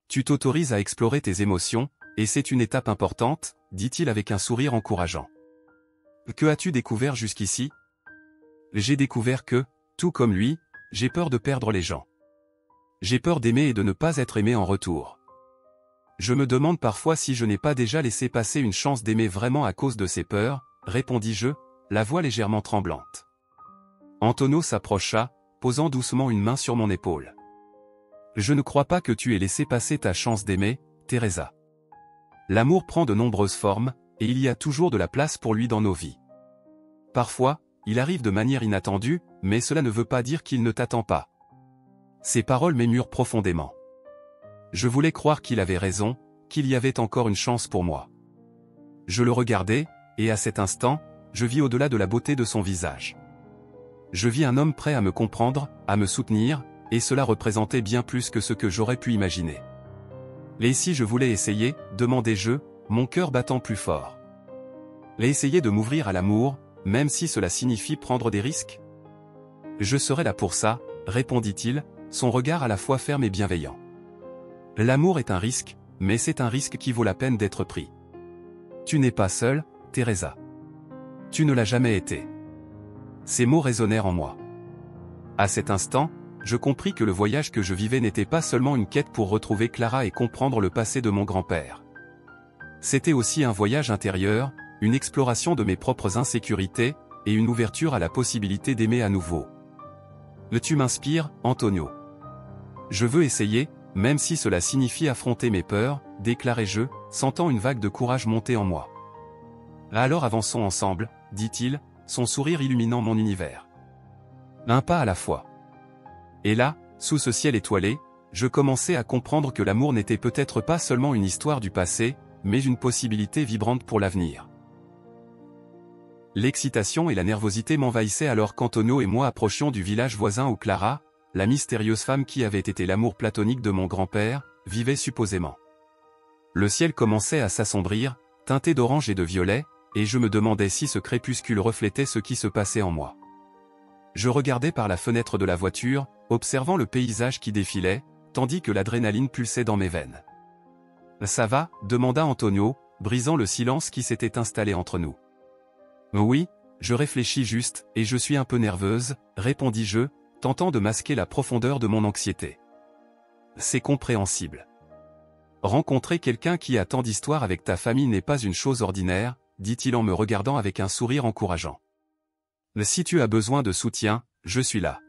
Tu t'autorises à explorer tes émotions, et c'est une étape importante, dit-il avec un sourire encourageant. Que as-tu découvert jusqu'ici? J'ai découvert que, tout comme lui, j'ai peur de perdre les gens. J'ai peur d'aimer et de ne pas être aimé en retour. Je me demande parfois si je n'ai pas déjà laissé passer une chance d'aimer vraiment à cause de ces peurs, répondis-je, la voix légèrement tremblante. Antonio s'approcha, posant doucement une main sur mon épaule. Je ne crois pas que tu aies laissé passer ta chance d'aimer, Teresa. L'amour prend de nombreuses formes, et il y a toujours de la place pour lui dans nos vies. Parfois, il arrive de manière inattendue, mais cela ne veut pas dire qu'il ne t'attend pas. Ces paroles m'émurent profondément. Je voulais croire qu'il avait raison, qu'il y avait encore une chance pour moi. Je le regardais, et à cet instant, je vis au-delà de la beauté de son visage. Je vis un homme prêt à me comprendre, à me soutenir, et cela représentait bien plus que ce que j'aurais pu imaginer. Et si je voulais essayer, demandai-je, mon cœur battant plus fort. Et essayer de m'ouvrir à l'amour, même si cela signifie prendre des risques? Je serai là pour ça, répondit-il, son regard à la fois ferme et bienveillant. L'amour est un risque, mais c'est un risque qui vaut la peine d'être pris. Tu n'es pas seule, Teresa. Tu ne l'as jamais été. Ces mots résonnèrent en moi. À cet instant, je compris que le voyage que je vivais n'était pas seulement une quête pour retrouver Clara et comprendre le passé de mon grand-père. C'était aussi un voyage intérieur, une exploration de mes propres insécurités, et une ouverture à la possibilité d'aimer à nouveau. Tu m'inspires, Antonio. Je veux essayer, même si cela signifie affronter mes peurs, déclarai-je, sentant une vague de courage monter en moi. Alors avançons ensemble, dit-il, son sourire illuminant mon univers. Un pas à la fois. Et là, sous ce ciel étoilé, je commençais à comprendre que l'amour n'était peut-être pas seulement une histoire du passé, mais une possibilité vibrante pour l'avenir. L'excitation et la nervosité m'envahissaient alors qu'Antonio et moi approchions du village voisin où Clara, la mystérieuse femme qui avait été l'amour platonique de mon grand-père, vivait supposément. Le ciel commençait à s'assombrir, teinté d'orange et de violet, et je me demandais si ce crépuscule reflétait ce qui se passait en moi. Je regardais par la fenêtre de la voiture, observant le paysage qui défilait, tandis que l'adrénaline pulsait dans mes veines. « Ça va ?» demanda Antonio, brisant le silence qui s'était installé entre nous. « Oui, je réfléchis juste, et je suis un peu nerveuse, » répondis-je, tentant de masquer la profondeur de mon anxiété. « C'est compréhensible. Rencontrer quelqu'un qui a tant d'histoire avec ta famille n'est pas une chose ordinaire, » dit-il en me regardant avec un sourire encourageant. « Si tu as besoin de soutien, je suis là.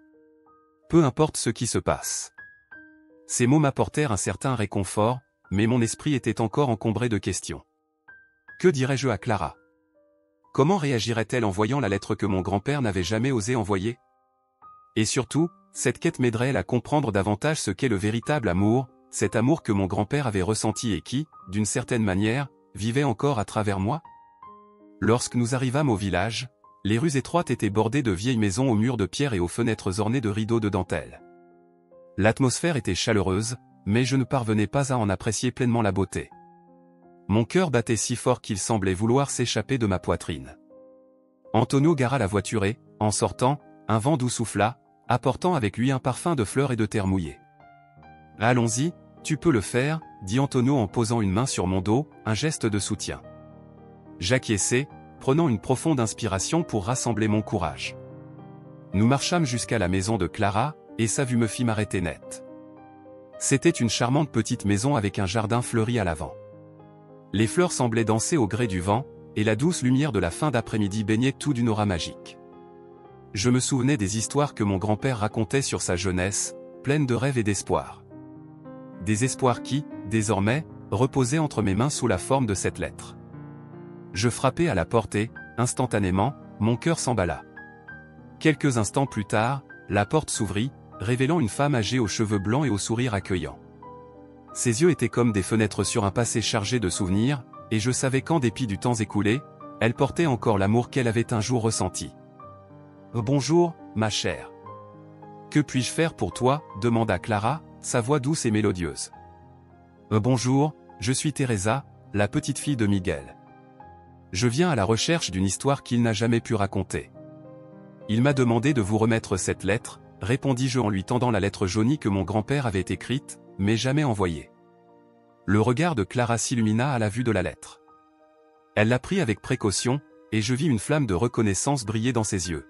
Peu importe ce qui se passe. » Ces mots m'apportèrent un certain réconfort, mais mon esprit était encore encombré de questions. Que dirais-je à Clara? Comment réagirait-elle en voyant la lettre que mon grand-père n'avait jamais osé envoyer? Et surtout, cette quête m'aiderait-elle à comprendre davantage ce qu'est le véritable amour, cet amour que mon grand-père avait ressenti et qui, d'une certaine manière, vivait encore à travers moi? Lorsque nous arrivâmes au village, les rues étroites étaient bordées de vieilles maisons aux murs de pierre et aux fenêtres ornées de rideaux de dentelle. L'atmosphère était chaleureuse, mais je ne parvenais pas à en apprécier pleinement la beauté. Mon cœur battait si fort qu'il semblait vouloir s'échapper de ma poitrine. Antonio gara la voiture et, en sortant, un vent doux souffla, apportant avec lui un parfum de fleurs et de terre mouillée. « Allons-y, tu peux le faire » dit Antonio en posant une main sur mon dos, un geste de soutien. J'acquiesçai, prenant une profonde inspiration pour rassembler mon courage. Nous marchâmes jusqu'à la maison de Clara, et sa vue me fit m'arrêter net. C'était une charmante petite maison avec un jardin fleuri à l'avant. Les fleurs semblaient danser au gré du vent, et la douce lumière de la fin d'après-midi baignait tout d'une aura magique. Je me souvenais des histoires que mon grand-père racontait sur sa jeunesse, pleine de rêves et d'espoir. Des espoirs qui, désormais, reposaient entre mes mains sous la forme de cette lettre. Je frappai à la porte et, instantanément, mon cœur s'emballa. Quelques instants plus tard, la porte s'ouvrit, révélant une femme âgée aux cheveux blancs et au sourire accueillant. Ses yeux étaient comme des fenêtres sur un passé chargé de souvenirs, et je savais qu'en dépit du temps écoulé, elle portait encore l'amour qu'elle avait un jour ressenti. « Bonjour, ma chère. Que puis-je faire pour toi ?» demanda Clara, sa voix douce et mélodieuse. « Bonjour, je suis Teresa, la petite fille de Miguel. Je viens à la recherche d'une histoire qu'il n'a jamais pu raconter. Il m'a demandé de vous remettre cette lettre, répondis-je en lui tendant la lettre jaunie que mon grand-père avait écrite, mais jamais envoyée. Le regard de Clara s'illumina à la vue de la lettre. Elle la prit avec précaution, et je vis une flamme de reconnaissance briller dans ses yeux.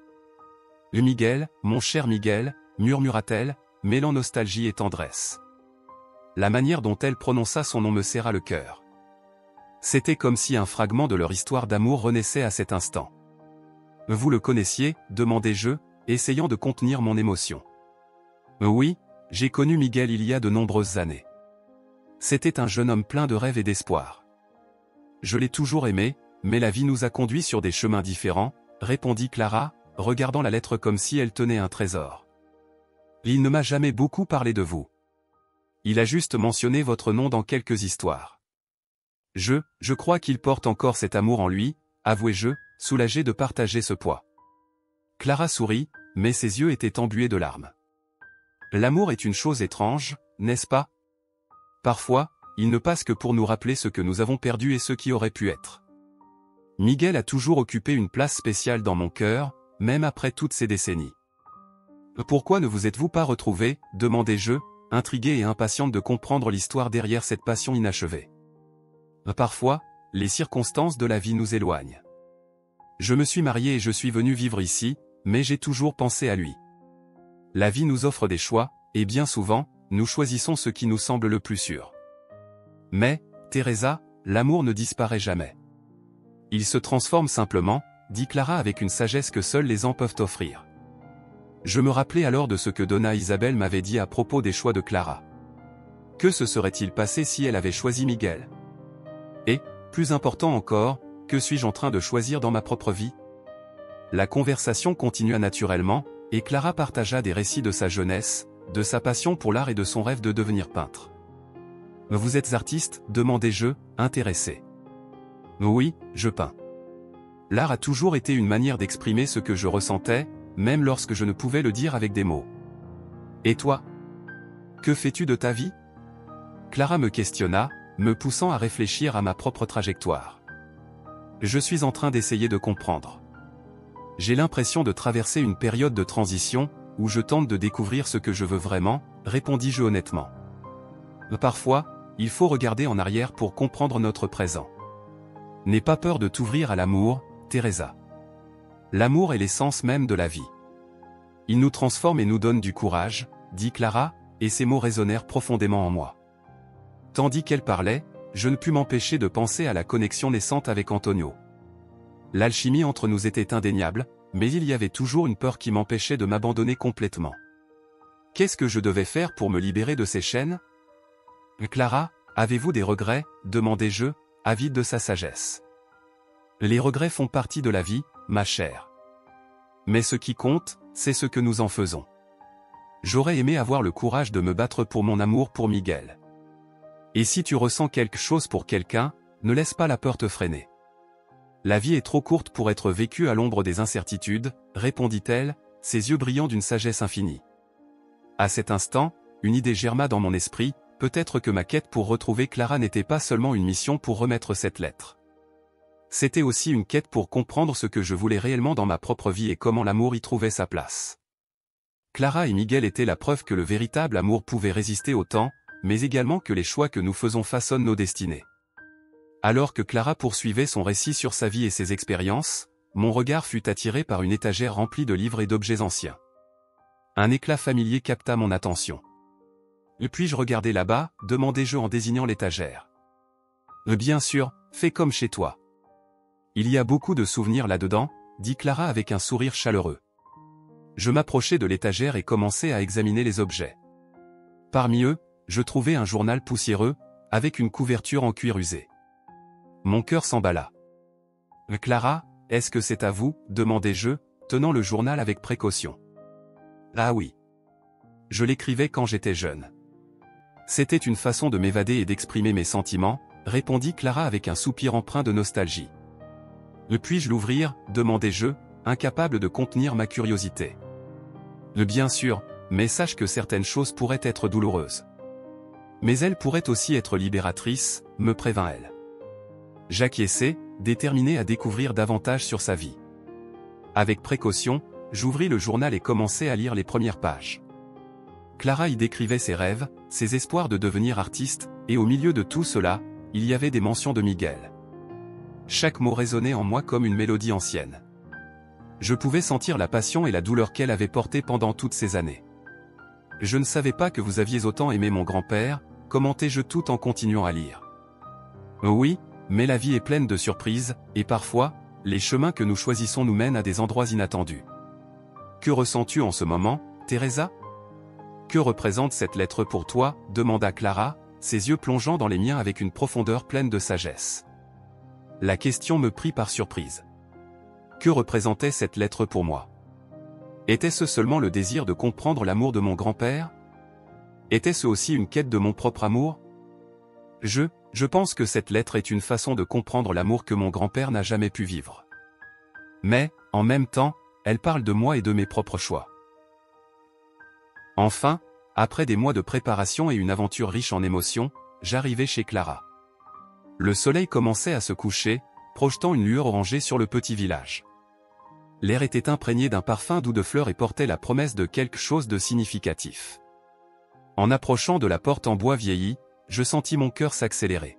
« Miguel, mon cher Miguel » murmura-t-elle, mêlant nostalgie et tendresse. La manière dont elle prononça son nom me serra le cœur. C'était comme si un fragment de leur histoire d'amour renaissait à cet instant. « Vous le connaissiez ?» demandai-je, essayant de contenir mon émotion. « Oui, j'ai connu Miguel il y a de nombreuses années. C'était un jeune homme plein de rêves et d'espoir. Je l'ai toujours aimé, mais la vie nous a conduits sur des chemins différents, » répondit Clara, regardant la lettre comme si elle tenait un trésor. « Il ne m'a jamais beaucoup parlé de vous. Il a juste mentionné votre nom dans quelques histoires. Je crois qu'il porte encore cet amour en lui, avouai-je, soulagé de partager ce poids. » Clara sourit, mais ses yeux étaient embués de larmes. « L'amour est une chose étrange, n'est-ce pas? Parfois, il ne passe que pour nous rappeler ce que nous avons perdu et ce qui aurait pu être. Miguel a toujours occupé une place spéciale dans mon cœur, même après toutes ces décennies. « Pourquoi ne vous êtes-vous pas retrouvés ?» demandai-je, intrigué et impatiente de comprendre l'histoire derrière cette passion inachevée. « Parfois, les circonstances de la vie nous éloignent. Je me suis marié et je suis venu vivre ici, mais j'ai toujours pensé à lui. La vie nous offre des choix, et bien souvent, nous choisissons ce qui nous semble le plus sûr. Mais, Teresa, l'amour ne disparaît jamais. Il se transforme simplement, dit Clara avec une sagesse que seuls les ans peuvent offrir. Je me rappelais alors de ce que Donna Isabel m'avait dit à propos des choix de Clara. Que se serait-il passé si elle avait choisi Miguel? Et, plus important encore, que suis-je en train de choisir dans ma propre vie? La conversation continua naturellement, et Clara partagea des récits de sa jeunesse, de sa passion pour l'art et de son rêve de devenir peintre. « Vous êtes artiste ?» demandai-je, intéressé. « Oui, je peins. L'art a toujours été une manière d'exprimer ce que je ressentais, même lorsque je ne pouvais le dire avec des mots. Et toi? Que fais-tu de ta vie ?» Clara me questionna, me poussant à réfléchir à ma propre trajectoire. Je suis en train d'essayer de comprendre. J'ai l'impression de traverser une période de transition, où je tente de découvrir ce que je veux vraiment, répondis-je honnêtement. Parfois, il faut regarder en arrière pour comprendre notre présent. N'aie pas peur de t'ouvrir à l'amour, Teresa. L'amour est l'essence même de la vie. Il nous transforme et nous donne du courage, dit Clara, et ces mots résonnèrent profondément en moi. Tandis qu'elle parlait, je ne pus m'empêcher de penser à la connexion naissante avec Antonio. L'alchimie entre nous était indéniable, mais il y avait toujours une peur qui m'empêchait de m'abandonner complètement. Qu'est-ce que je devais faire pour me libérer de ces chaînes? Clara, avez-vous des regrets? demandai-je, avide de sa sagesse. Les regrets font partie de la vie, ma chère. Mais ce qui compte, c'est ce que nous en faisons. J'aurais aimé avoir le courage de me battre pour mon amour pour Miguel. Et si tu ressens quelque chose pour quelqu'un, ne laisse pas la peur te freiner. La vie est trop courte pour être vécue à l'ombre des incertitudes, répondit-elle, ses yeux brillant d'une sagesse infinie. À cet instant, une idée germa dans mon esprit, peut-être que ma quête pour retrouver Clara n'était pas seulement une mission pour remettre cette lettre. C'était aussi une quête pour comprendre ce que je voulais réellement dans ma propre vie et comment l'amour y trouvait sa place. Clara et Miguel étaient la preuve que le véritable amour pouvait résister au temps, mais également que les choix que nous faisons façonnent nos destinées. Alors que Clara poursuivait son récit sur sa vie et ses expériences, mon regard fut attiré par une étagère remplie de livres et d'objets anciens. Un éclat familier capta mon attention. « Puis-je regarder là-bas » demandai-je en désignant l'étagère. « Bien sûr, fais comme chez toi. Il y a beaucoup de souvenirs là-dedans, » dit Clara avec un sourire chaleureux. Je m'approchai de l'étagère et commençai à examiner les objets. Parmi eux, je trouvai un journal poussiéreux, avec une couverture en cuir usé. Mon cœur s'emballa. « Clara, est-ce que c'est à vous » demandai-je, tenant le journal avec précaution. « Ah oui. Je l'écrivais quand j'étais jeune. C'était une façon de m'évader et d'exprimer mes sentiments, » répondit Clara avec un soupir empreint de nostalgie. « Puis-je l'ouvrir » demandai-je, incapable de contenir ma curiosité. « Bien sûr, mais sache que certaines choses pourraient être douloureuses. Mais elles pourraient aussi être libératrices, me prévint-elle. J'acquiesçai, déterminé à découvrir davantage sur sa vie. Avec précaution, j'ouvris le journal et commençai à lire les premières pages. Clara y décrivait ses rêves, ses espoirs de devenir artiste, et au milieu de tout cela, il y avait des mentions de Miguel. Chaque mot résonnait en moi comme une mélodie ancienne. Je pouvais sentir la passion et la douleur qu'elle avait portée pendant toutes ces années. « Je ne savais pas que vous aviez autant aimé mon grand-père » commentai-je tout en continuant à lire. « Oui, mais la vie est pleine de surprises, et parfois, les chemins que nous choisissons nous mènent à des endroits inattendus. Que ressens-tu en ce moment, Teresa ? Que représente cette lettre pour toi » demanda Clara, ses yeux plongeant dans les miens avec une profondeur pleine de sagesse. La question me prit par surprise. Que représentait cette lettre pour moi ? Était-ce seulement le désir de comprendre l'amour de mon grand-père ? Était-ce aussi une quête de mon propre amour ? Je pense que cette lettre est une façon de comprendre l'amour que mon grand-père n'a jamais pu vivre. Mais, en même temps, elle parle de moi et de mes propres choix. Enfin, après des mois de préparation et une aventure riche en émotions, j'arrivai chez Clara. Le soleil commençait à se coucher, projetant une lueur orangée sur le petit village. l'air était imprégné d'un parfum doux de fleurs et portait la promesse de quelque chose de significatif. En approchant de la porte en bois vieilli, je sentis mon cœur s'accélérer.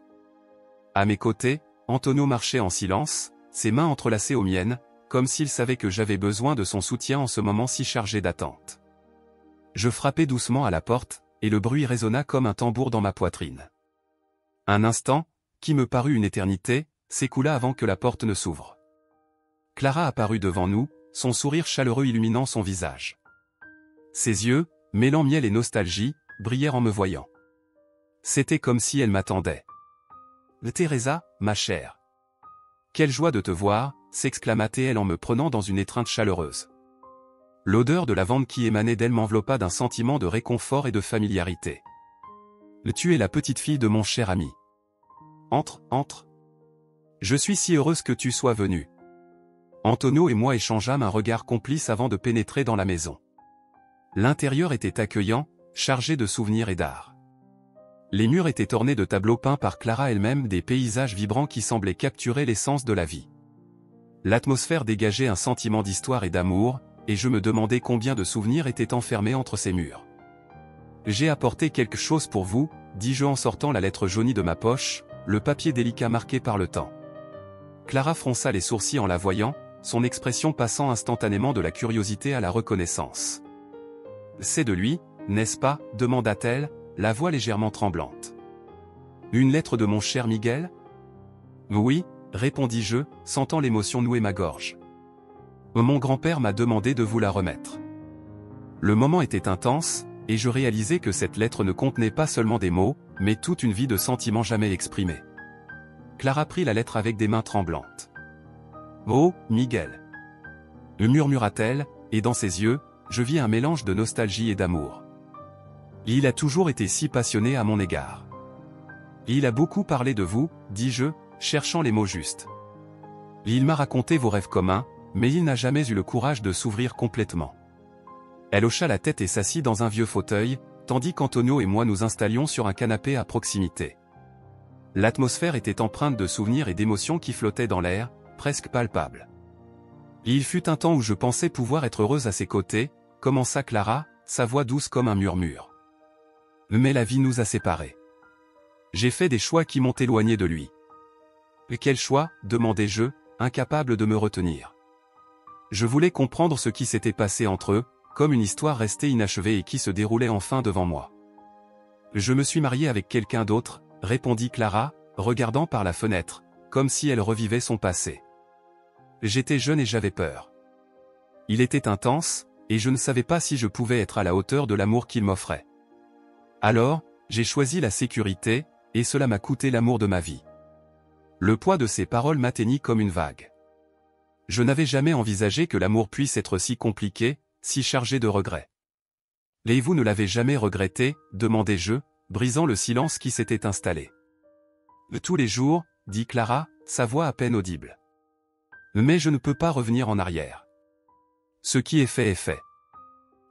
À mes côtés, Antonio marchait en silence, ses mains entrelacées aux miennes, comme s'il savait que j'avais besoin de son soutien en ce moment si chargé d'attente. Je frappai doucement à la porte, et le bruit résonna comme un tambour dans ma poitrine. Un instant, qui me parut une éternité, s'écoula avant que la porte ne s'ouvre. Clara apparut devant nous, son sourire chaleureux illuminant son visage. Ses yeux, mêlant miel et nostalgie, brillèrent en me voyant. C'était comme si elle m'attendait. « Teresa, ma chère. Quelle joie de te voir !» s'exclama-t-elle en me prenant dans une étreinte chaleureuse. L'odeur de lavande qui émanait d'elle m'enveloppa d'un sentiment de réconfort et de familiarité. « Tu es la petite fille de mon cher ami. Entre, entre. Je suis si heureuse que tu sois venue. » Antonio et moi échangeâmes un regard complice avant de pénétrer dans la maison. L'intérieur était accueillant, chargé de souvenirs et d'art. Les murs étaient ornés de tableaux peints par Clara elle-même, des paysages vibrants qui semblaient capturer l'essence de la vie. L'atmosphère dégageait un sentiment d'histoire et d'amour, et je me demandais combien de souvenirs étaient enfermés entre ces murs. « J'ai apporté quelque chose pour vous », dis-je en sortant la lettre jaunie de ma poche, le papier délicat marqué par le temps. Clara fronça les sourcils en la voyant, son expression passant instantanément de la curiosité à la reconnaissance. « C'est de lui, n'est-ce pas ?» demanda-t-elle, la voix légèrement tremblante. « Une lettre de mon cher Miguel ?»« Oui », répondis-je, sentant l'émotion nouer ma gorge. « Mon grand-père m'a demandé de vous la remettre. » Le moment était intense, et je réalisais que cette lettre ne contenait pas seulement des mots, mais toute une vie de sentiments jamais exprimés. Clara prit la lettre avec des mains tremblantes. « Oh, Miguel !» murmura-t-elle, et dans ses yeux, je vis un mélange de nostalgie et d'amour. Il a toujours été si passionné à mon égard. Il a beaucoup parlé de vous, dis-je, cherchant les mots justes. Il m'a raconté vos rêves communs, mais il n'a jamais eu le courage de s'ouvrir complètement. Elle hocha la tête et s'assit dans un vieux fauteuil, tandis qu'Antonio et moi nous installions sur un canapé à proximité. L'atmosphère était empreinte de souvenirs et d'émotions qui flottaient dans l'air, presque palpables. Il fut un temps où je pensais pouvoir être heureuse à ses côtés, commença Clara, sa voix douce comme un murmure. Mais la vie nous a séparés. J'ai fait des choix qui m'ont éloigné de lui. « Quel choix ?» demandai-je, incapable de me retenir. Je voulais comprendre ce qui s'était passé entre eux, comme une histoire restée inachevée et qui se déroulait enfin devant moi. « Je me suis mariée avec quelqu'un d'autre », répondit Clara, regardant par la fenêtre, comme si elle revivait son passé. J'étais jeune et j'avais peur. Il était intense, et je ne savais pas si je pouvais être à la hauteur de l'amour qu'il m'offrait. Alors, j'ai choisi la sécurité, et cela m'a coûté l'amour de ma vie. Le poids de ces paroles m'atteignit comme une vague. Je n'avais jamais envisagé que l'amour puisse être si compliqué, si chargé de regrets. « Et vous ne l'avez jamais regretté ?» demandai-je, brisant le silence qui s'était installé. « Tous les jours », dit Clara, sa voix à peine audible. « Mais je ne peux pas revenir en arrière. Ce qui est fait est fait.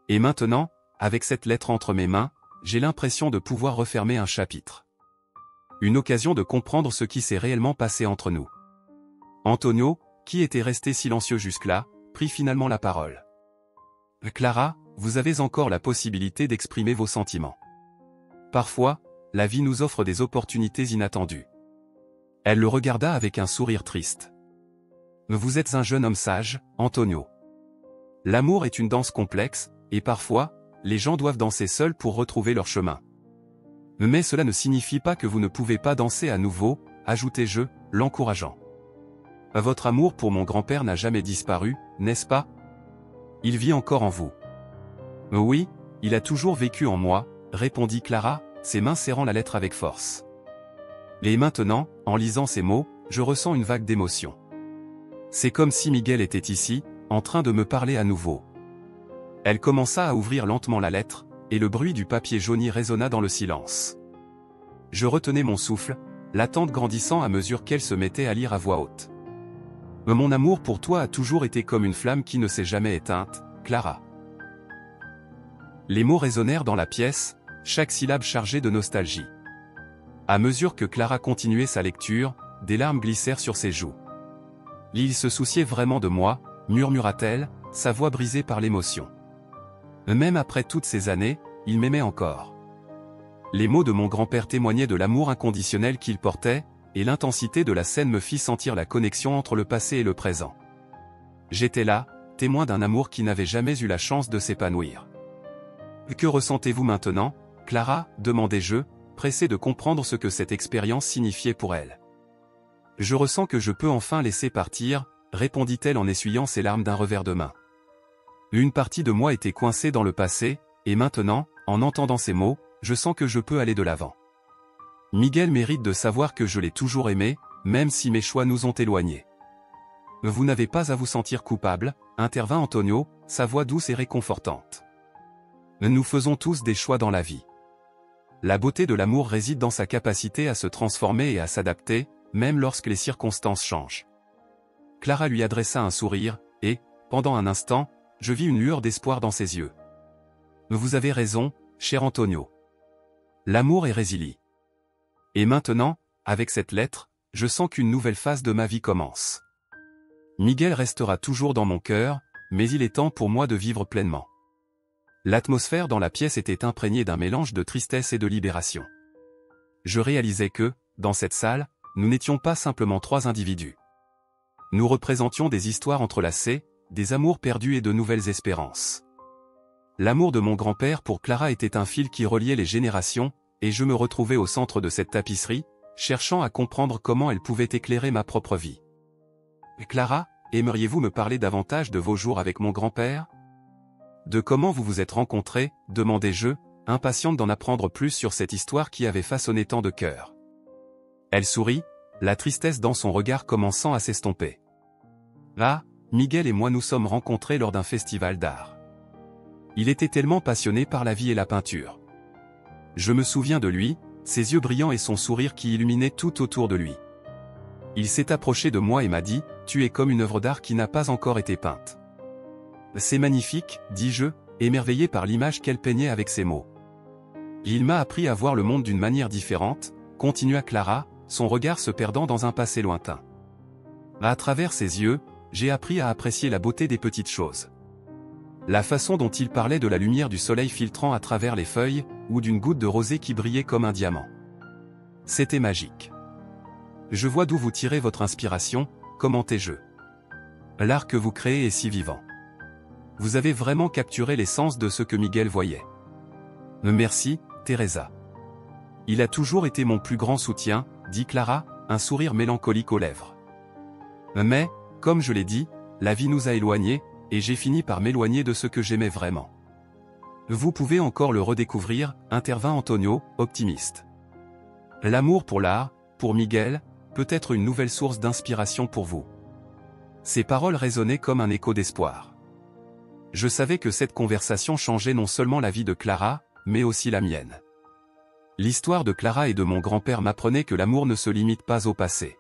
Et maintenant, avec cette lettre entre mes mains, j'ai l'impression de pouvoir refermer un chapitre. Une occasion de comprendre ce qui s'est réellement passé entre nous. » Antonio, qui était resté silencieux jusque-là, prit finalement la parole. « Clara, vous avez encore la possibilité d'exprimer vos sentiments. Parfois, la vie nous offre des opportunités inattendues. » Elle le regarda avec un sourire triste. « Vous êtes un jeune homme sage, Antonio. L'amour est une danse complexe, et parfois, les gens doivent danser seuls pour retrouver leur chemin. Mais cela ne signifie pas que vous ne pouvez pas danser à nouveau, ajoutai-je, l'encourageant. Votre amour pour mon grand-père n'a jamais disparu, n'est-ce pas? Il vit encore en vous. Oui, il a toujours vécu en moi, répondit Clara, ses mains serrant la lettre avec force. Et maintenant, en lisant ces mots, je ressens une vague d'émotion. C'est comme si Miguel était ici, en train de me parler à nouveau. Elle commença à ouvrir lentement la lettre, et le bruit du papier jauni résonna dans le silence. Je retenais mon souffle, l'attente grandissant à mesure qu'elle se mettait à lire à voix haute. Mon amour pour toi a toujours été comme une flamme qui ne s'est jamais éteinte, Clara. Les mots résonnèrent dans la pièce, chaque syllabe chargée de nostalgie. À mesure que Clara continuait sa lecture, des larmes glissèrent sur ses joues. Il se souciait vraiment de moi, murmura-t-elle, sa voix brisée par l'émotion. Même après toutes ces années, il m'aimait encore. Les mots de mon grand-père témoignaient de l'amour inconditionnel qu'il portait, et l'intensité de la scène me fit sentir la connexion entre le passé et le présent. J'étais là, témoin d'un amour qui n'avait jamais eu la chance de s'épanouir. « Que ressentez-vous maintenant, Clara » demandai-je, pressé de comprendre ce que cette expérience signifiait pour elle. « Je ressens que je peux enfin laisser partir », répondit-elle en essuyant ses larmes d'un revers de main. Une partie de moi était coincée dans le passé, et maintenant, en entendant ces mots, je sens que je peux aller de l'avant. Miguel mérite de savoir que je l'ai toujours aimé, même si mes choix nous ont éloignés. Vous n'avez pas à vous sentir coupable, intervint Antonio, sa voix douce et réconfortante. Nous faisons tous des choix dans la vie. La beauté de l'amour réside dans sa capacité à se transformer et à s'adapter, même lorsque les circonstances changent. Clara lui adressa un sourire, et, pendant un instant, je vis une lueur d'espoir dans ses yeux. Vous avez raison, cher Antonio. L'amour est résilient. Et maintenant, avec cette lettre, je sens qu'une nouvelle phase de ma vie commence. Miguel restera toujours dans mon cœur, mais il est temps pour moi de vivre pleinement. L'atmosphère dans la pièce était imprégnée d'un mélange de tristesse et de libération. Je réalisais que, dans cette salle, nous n'étions pas simplement trois individus. Nous représentions des histoires entrelacées, des amours perdus et de nouvelles espérances. L'amour de mon grand-père pour Clara était un fil qui reliait les générations, et je me retrouvais au centre de cette tapisserie, cherchant à comprendre comment elle pouvait éclairer ma propre vie. « Clara, aimeriez-vous me parler davantage de vos jours avec mon grand-père ? De comment vous vous êtes rencontrés ?» demandai-je, impatiente d'en apprendre plus sur cette histoire qui avait façonné tant de cœurs. Elle sourit, la tristesse dans son regard commençant à s'estomper. « Ah, Miguel et moi nous sommes rencontrés lors d'un festival d'art. Il était tellement passionné par la vie et la peinture. Je me souviens de lui, ses yeux brillants et son sourire qui illuminait tout autour de lui. Il s'est approché de moi et m'a dit « Tu es comme une œuvre d'art qui n'a pas encore été peinte. » « C'est magnifique, dis-je, émerveillé par l'image qu'elle peignait avec ses mots. Il m'a appris à voir le monde d'une manière différente, continua Clara, son regard se perdant dans un passé lointain. À travers ses yeux, j'ai appris à apprécier la beauté des petites choses. La façon dont il parlait de la lumière du soleil filtrant à travers les feuilles, ou d'une goutte de rosée qui brillait comme un diamant. C'était magique. Je vois d'où vous tirez votre inspiration, commentai-je. L'art que vous créez est si vivant. Vous avez vraiment capturé l'essence de ce que Miguel voyait. Merci, Teresa. Il a toujours été mon plus grand soutien, dit Clara, un sourire mélancolique aux lèvres. Mais, comme je l'ai dit, la vie nous a éloignés, et j'ai fini par m'éloigner de ce que j'aimais vraiment. Vous pouvez encore le redécouvrir, intervint Antonio, optimiste. L'amour pour l'art, pour Miguel, peut être une nouvelle source d'inspiration pour vous. Ces paroles résonnaient comme un écho d'espoir. Je savais que cette conversation changeait non seulement la vie de Clara, mais aussi la mienne. L'histoire de Clara et de mon grand-père m'apprenait que l'amour ne se limite pas au passé.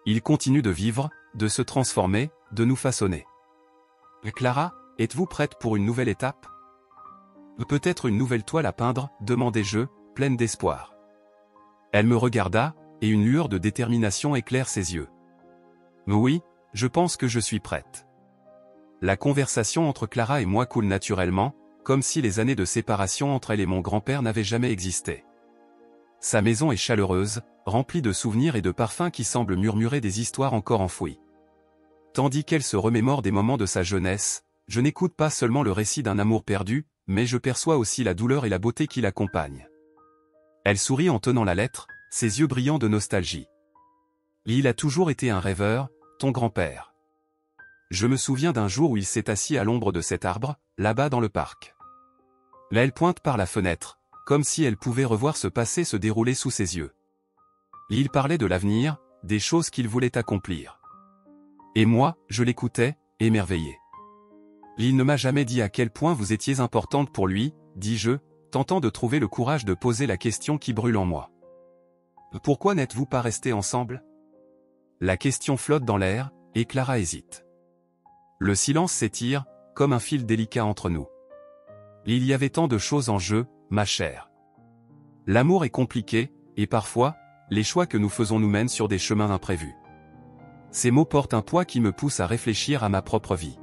Il continue de vivre, de se transformer, de nous façonner. Clara, êtes-vous prête pour une nouvelle étape ? Peut-être une nouvelle toile à peindre, demandai-je, pleine d'espoir. Elle me regarda, et une lueur de détermination éclaire ses yeux. Oui, je pense que je suis prête. La conversation entre Clara et moi coule naturellement, comme si les années de séparation entre elle et mon grand-père n'avaient jamais existé. Sa maison est chaleureuse, remplie de souvenirs et de parfums qui semblent murmurer des histoires encore enfouies. Tandis qu'elle se remémore des moments de sa jeunesse, je n'écoute pas seulement le récit d'un amour perdu, mais je perçois aussi la douleur et la beauté qui l'accompagnent. Elle sourit en tenant la lettre, ses yeux brillants de nostalgie. Il a toujours été un rêveur, ton grand-père. Je me souviens d'un jour où il s'est assis à l'ombre de cet arbre, là-bas dans le parc. Là elle pointe par la fenêtre, comme si elle pouvait revoir ce passé se dérouler sous ses yeux. Il parlait de l'avenir, des choses qu'il voulait accomplir. Et moi, je l'écoutais, émerveillé. Il ne m'a jamais dit à quel point vous étiez importante pour lui, dis-je, tentant de trouver le courage de poser la question qui brûle en moi. Pourquoi n'êtes-vous pas restés ensemble ? La question flotte dans l'air, et Clara hésite. Le silence s'étire, comme un fil délicat entre nous. Il y avait tant de choses en jeu, ma chère. L'amour est compliqué, et parfois, les choix que nous faisons nous mènent sur des chemins imprévus. Ces mots portent un poids qui me pousse à réfléchir à ma propre vie.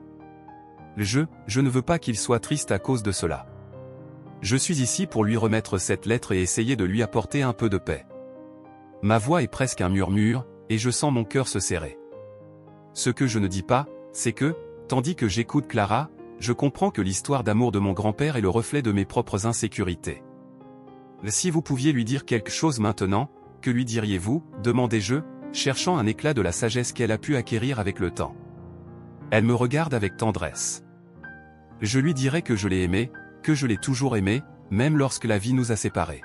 Je ne veux pas qu'il soit triste à cause de cela. Je suis ici pour lui remettre cette lettre et essayer de lui apporter un peu de paix. Ma voix est presque un murmure, et je sens mon cœur se serrer. Ce que je ne dis pas, c'est que, tandis que j'écoute Clara, je comprends que l'histoire d'amour de mon grand-père est le reflet de mes propres insécurités. Si vous pouviez lui dire quelque chose maintenant, que lui diriez-vous, demandai-je, cherchant un éclat de la sagesse qu'elle a pu acquérir avec le temps. Elle me regarde avec tendresse. Je lui dirai que je l'ai aimé, que je l'ai toujours aimé, même lorsque la vie nous a séparés.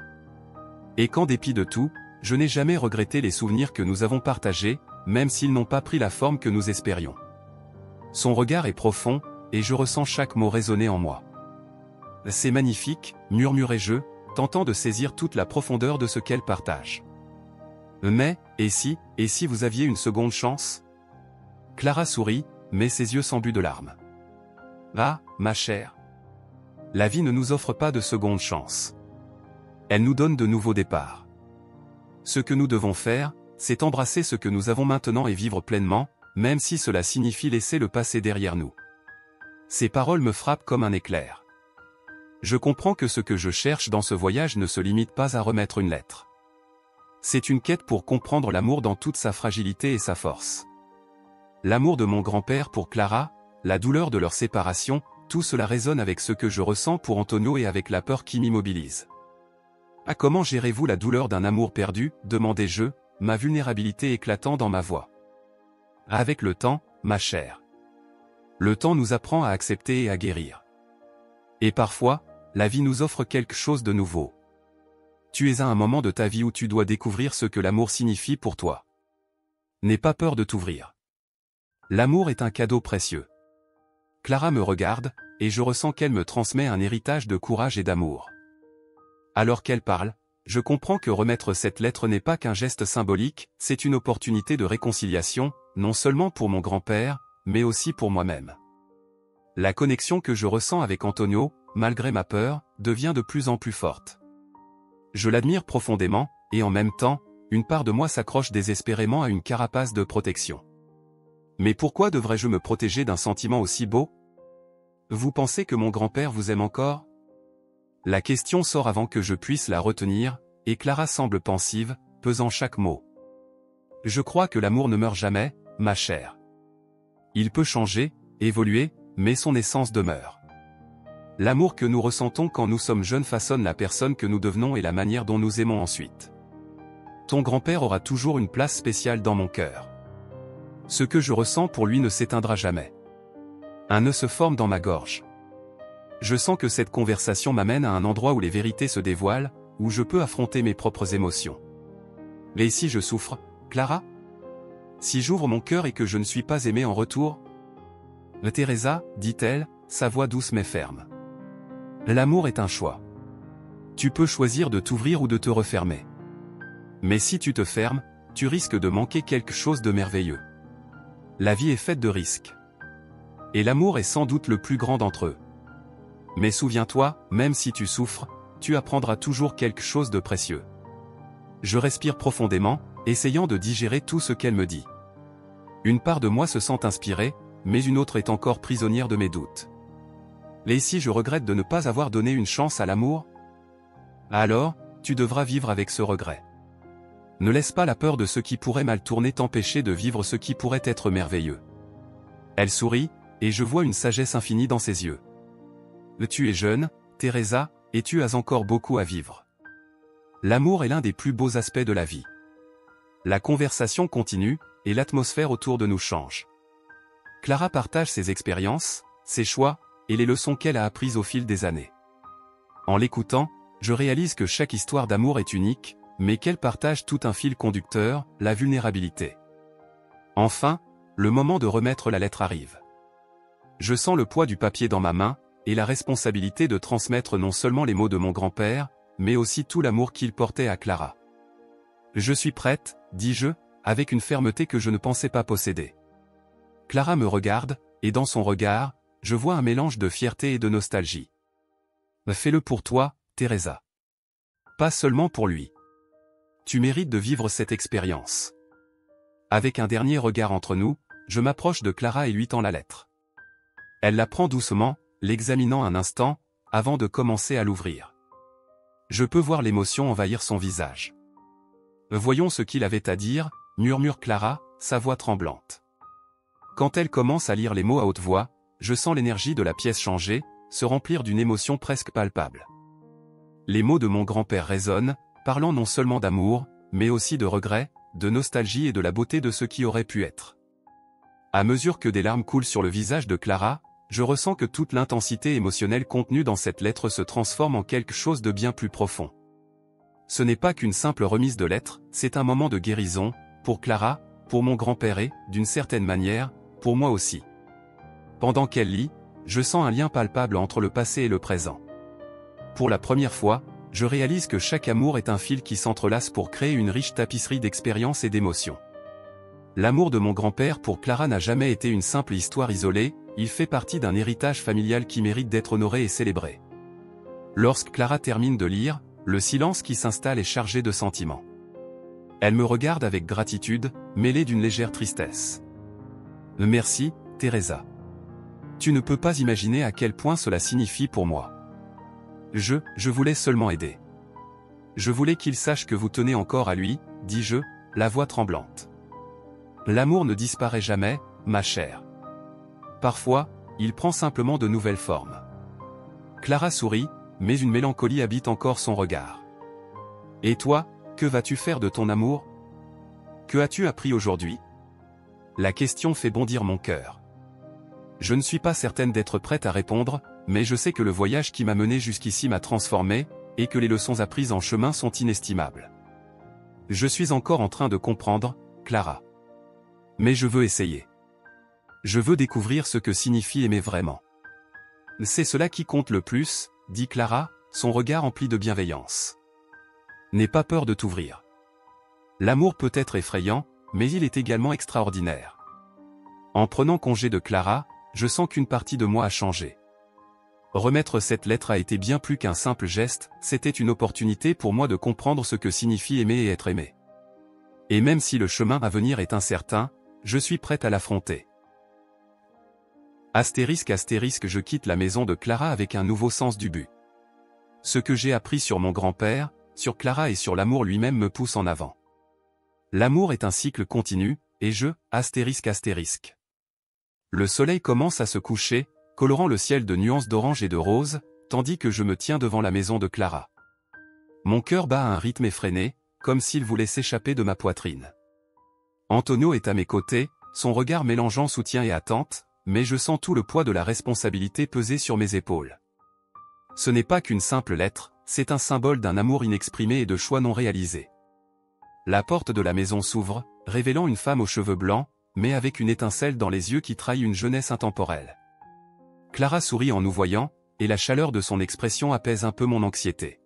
Et qu'en dépit de tout, je n'ai jamais regretté les souvenirs que nous avons partagés, même s'ils n'ont pas pris la forme que nous espérions. Son regard est profond, et je ressens chaque mot résonner en moi. C'est magnifique, murmurai-je, tentant de saisir toute la profondeur de ce qu'elle partage. Mais, et si vous aviez une seconde chance? Clara sourit, mais ses yeux s'embuent de larmes. Ah, ma chère. La vie ne nous offre pas de seconde chance. Elle nous donne de nouveaux départs. Ce que nous devons faire, c'est embrasser ce que nous avons maintenant et vivre pleinement, même si cela signifie laisser le passé derrière nous. Ces paroles me frappent comme un éclair. Je comprends que ce que je cherche dans ce voyage ne se limite pas à remettre une lettre. C'est une quête pour comprendre l'amour dans toute sa fragilité et sa force. L'amour de mon grand-père pour Clara, la douleur de leur séparation, tout cela résonne avec ce que je ressens pour Antonio et avec la peur qui m'immobilise. Ah, comment gérez-vous la douleur d'un amour perdu, demandai-je, ma vulnérabilité éclatant dans ma voix. Avec le temps, ma chère. Le temps nous apprend à accepter et à guérir. Et parfois, la vie nous offre quelque chose de nouveau. Tu es à un moment de ta vie où tu dois découvrir ce que l'amour signifie pour toi. N'aie pas peur de t'ouvrir. L'amour est un cadeau précieux. Clara me regarde, et je ressens qu'elle me transmet un héritage de courage et d'amour. Alors qu'elle parle, je comprends que remettre cette lettre n'est pas qu'un geste symbolique, c'est une opportunité de réconciliation, non seulement pour mon grand-père, mais aussi pour moi-même. La connexion que je ressens avec Antonio, malgré ma peur, devient de plus en plus forte. Je l'admire profondément, et en même temps, une part de moi s'accroche désespérément à une carapace de protection. Mais pourquoi devrais-je me protéger d'un sentiment aussi beau? Vous pensez que mon grand-père vous aime encore? La question sort avant que je puisse la retenir, et Clara semble pensive, pesant chaque mot. Je crois que l'amour ne meurt jamais, ma chère. Il peut changer, évoluer, mais son essence demeure. L'amour que nous ressentons quand nous sommes jeunes façonne la personne que nous devenons et la manière dont nous aimons ensuite. Ton grand-père aura toujours une place spéciale dans mon cœur. Ce que je ressens pour lui ne s'éteindra jamais. Un nœud se forme dans ma gorge. Je sens que cette conversation m'amène à un endroit où les vérités se dévoilent, où je peux affronter mes propres émotions. Mais si je souffre, Clara? Si j'ouvre mon cœur et que je ne suis pas aimé en retour? Teresa, dit-elle, sa voix douce mais ferme. L'amour est un choix. Tu peux choisir de t'ouvrir ou de te refermer. Mais si tu te fermes, tu risques de manquer quelque chose de merveilleux. La vie est faite de risques. Et l'amour est sans doute le plus grand d'entre eux. Mais souviens-toi, même si tu souffres, tu apprendras toujours quelque chose de précieux. Je respire profondément, essayant de digérer tout ce qu'elle me dit. Une part de moi se sent inspirée, mais une autre est encore prisonnière de mes doutes. Et si je regrette de ne pas avoir donné une chance à l'amour? Alors, tu devras vivre avec ce regret. Ne laisse pas la peur de ce qui pourrait mal tourner t'empêcher de vivre ce qui pourrait être merveilleux. Elle sourit, et je vois une sagesse infinie dans ses yeux. Tu es jeune, Teresa, et tu as encore beaucoup à vivre. L'amour est l'un des plus beaux aspects de la vie. La conversation continue, et l'atmosphère autour de nous change. Clara partage ses expériences, ses choix, et les leçons qu'elle a apprises au fil des années. En l'écoutant, je réalise que chaque histoire d'amour est unique, mais qu'elle partage tout un fil conducteur, la vulnérabilité. Enfin, le moment de remettre la lettre arrive. Je sens le poids du papier dans ma main, et la responsabilité de transmettre non seulement les mots de mon grand-père, mais aussi tout l'amour qu'il portait à Clara. Je suis prête, dis-je, avec une fermeté que je ne pensais pas posséder. Clara me regarde, et dans son regard, je vois un mélange de fierté et de nostalgie. Fais-le pour toi, Teresa. Pas seulement pour lui. Tu mérites de vivre cette expérience. Avec un dernier regard entre nous, je m'approche de Clara et lui tends la lettre. Elle la prend doucement, l'examinant un instant, avant de commencer à l'ouvrir. Je peux voir l'émotion envahir son visage. Voyons ce qu'il avait à dire, murmure Clara, sa voix tremblante. Quand elle commence à lire les mots à haute voix, je sens l'énergie de la pièce changer, se remplir d'une émotion presque palpable. Les mots de mon grand-père résonnent, parlant non seulement d'amour, mais aussi de regret, de nostalgie et de la beauté de ce qui aurait pu être. À mesure que des larmes coulent sur le visage de Clara, je ressens que toute l'intensité émotionnelle contenue dans cette lettre se transforme en quelque chose de bien plus profond. Ce n'est pas qu'une simple remise de lettre, c'est un moment de guérison, pour Clara, pour mon grand-père et, d'une certaine manière, pour moi aussi. Pendant qu'elle lit, je sens un lien palpable entre le passé et le présent. Pour la première fois, je réalise que chaque amour est un fil qui s'entrelace pour créer une riche tapisserie d'expériences et d'émotions. L'amour de mon grand-père pour Clara n'a jamais été une simple histoire isolée, il fait partie d'un héritage familial qui mérite d'être honoré et célébré. Lorsque Clara termine de lire, le silence qui s'installe est chargé de sentiments. Elle me regarde avec gratitude, mêlée d'une légère tristesse. Merci, Teresa. Tu ne peux pas imaginer à quel point cela signifie pour moi. Je voulais seulement aider. Je voulais qu'il sache que vous tenez encore à lui, dis-je, la voix tremblante. L'amour ne disparaît jamais, ma chère. Parfois, il prend simplement de nouvelles formes. Clara sourit, mais une mélancolie habite encore son regard. Et toi, que vas-tu faire de ton amour? Que as-tu appris aujourd'hui? La question fait bondir mon cœur. Je ne suis pas certaine d'être prête à répondre, mais je sais que le voyage qui m'a mené jusqu'ici m'a transformé, et que les leçons apprises en chemin sont inestimables. Je suis encore en train de comprendre, Clara. Mais je veux essayer. Je veux découvrir ce que signifie aimer vraiment. C'est cela qui compte le plus, dit Clara, son regard empli de bienveillance. N'aie pas peur de t'ouvrir. L'amour peut être effrayant, mais il est également extraordinaire. En prenant congé de Clara, je sens qu'une partie de moi a changé. Remettre cette lettre a été bien plus qu'un simple geste, c'était une opportunité pour moi de comprendre ce que signifie aimer et être aimé. Et même si le chemin à venir est incertain, je suis prête à l'affronter. Astérisque astérisque, je quitte la maison de Clara avec un nouveau sens du but. Ce que j'ai appris sur mon grand-père, sur Clara et sur l'amour lui-même me pousse en avant. L'amour est un cycle continu, et astérisque astérisque. Le soleil commence à se coucher, colorant le ciel de nuances d'orange et de rose, tandis que je me tiens devant la maison de Clara. Mon cœur bat à un rythme effréné, comme s'il voulait s'échapper de ma poitrine. Antonio est à mes côtés, son regard mélangeant soutien et attente, mais je sens tout le poids de la responsabilité peser sur mes épaules. Ce n'est pas qu'une simple lettre, c'est un symbole d'un amour inexprimé et de choix non réalisés. La porte de la maison s'ouvre, révélant une femme aux cheveux blancs, mais avec une étincelle dans les yeux qui trahit une jeunesse intemporelle. Clara sourit en nous voyant, et la chaleur de son expression apaise un peu mon anxiété.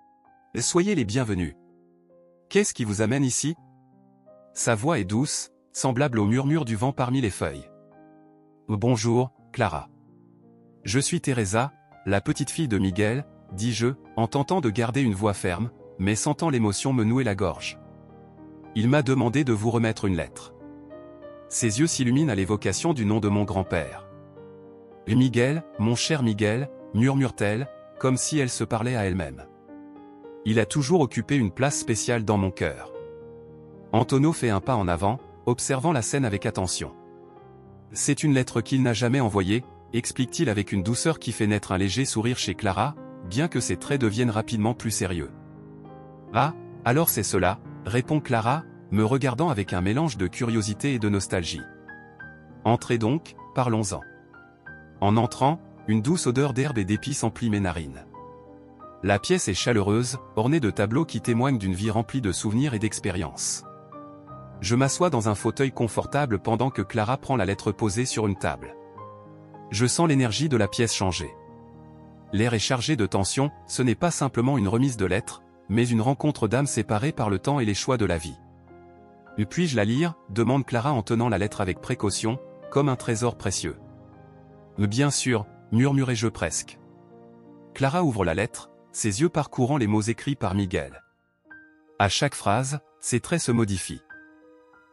« Soyez les bienvenus. Qu'est-ce qui vous amène ici ?» Sa voix est douce, semblable au murmure du vent parmi les feuilles. « Bonjour, Clara. Je suis Teresa, la petite fille de Miguel, dis-je, en tentant de garder une voix ferme, mais sentant l'émotion me nouer la gorge. Il m'a demandé de vous remettre une lettre. » Ses yeux s'illuminent à l'évocation du nom de mon grand-père. « Miguel, mon cher Miguel, » murmure-t-elle, comme si elle se parlait à elle-même. Il a toujours occupé une place spéciale dans mon cœur. Antonio fait un pas en avant, observant la scène avec attention. « C'est une lettre qu'il n'a jamais envoyée, » explique-t-il avec une douceur qui fait naître un léger sourire chez Clara, bien que ses traits deviennent rapidement plus sérieux. « Ah, alors c'est cela, » répond Clara, me regardant avec un mélange de curiosité et de nostalgie. « Entrez donc, parlons-en. » En entrant, une douce odeur d'herbe et d'épices emplit mes narines. La pièce est chaleureuse, ornée de tableaux qui témoignent d'une vie remplie de souvenirs et d'expériences. Je m'assois dans un fauteuil confortable pendant que Clara prend la lettre posée sur une table. Je sens l'énergie de la pièce changer. L'air est chargé de tension, ce n'est pas simplement une remise de lettre, mais une rencontre d'âmes séparées par le temps et les choix de la vie. « Puis-je la lire ?» demande Clara en tenant la lettre avec précaution, comme un trésor précieux. « Bien sûr », murmurai-je presque. Clara ouvre la lettre, ses yeux parcourant les mots écrits par Miguel. À chaque phrase, ses traits se modifient.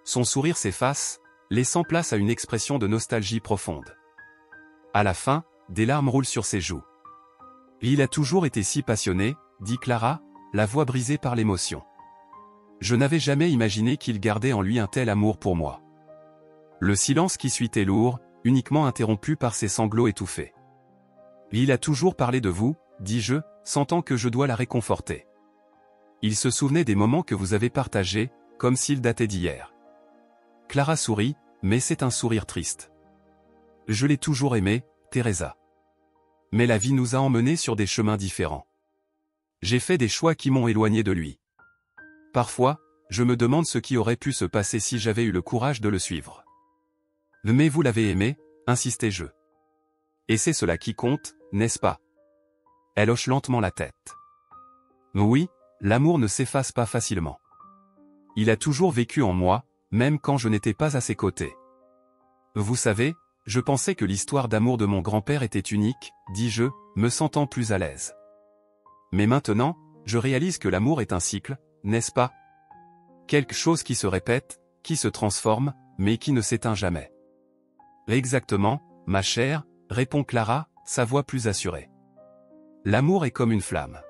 Son sourire s'efface, laissant place à une expression de nostalgie profonde. À la fin, des larmes roulent sur ses joues. « Il a toujours été si passionné », dit Clara, la voix brisée par l'émotion. « Je n'avais jamais imaginé qu'il gardait en lui un tel amour pour moi. » Le silence qui suit est lourd, uniquement interrompu par ses sanglots étouffés. « Il a toujours parlé de vous », dis-je, sentant que je dois la réconforter. Il se souvenait des moments que vous avez partagés, comme s'ils dataient d'hier. Clara sourit, mais c'est un sourire triste. « Je l'ai toujours aimé, Teresa. Mais la vie nous a emmenés sur des chemins différents. J'ai fait des choix qui m'ont éloigné de lui. Parfois, je me demande ce qui aurait pu se passer si j'avais eu le courage de le suivre. Mais vous l'avez aimé, insistai-je. Et c'est cela qui compte, n'est-ce pas? Elle hoche lentement la tête. Oui, l'amour ne s'efface pas facilement. Il a toujours vécu en moi, même quand je n'étais pas à ses côtés. Vous savez, je pensais que l'histoire d'amour de mon grand-père était unique, dis-je, me sentant plus à l'aise. Mais maintenant, je réalise que l'amour est un cycle, n'est-ce pas? Quelque chose qui se répète, qui se transforme, mais qui ne s'éteint jamais. Exactement, ma chère, répond Clara, sa voix plus assurée. L'amour est comme une flamme.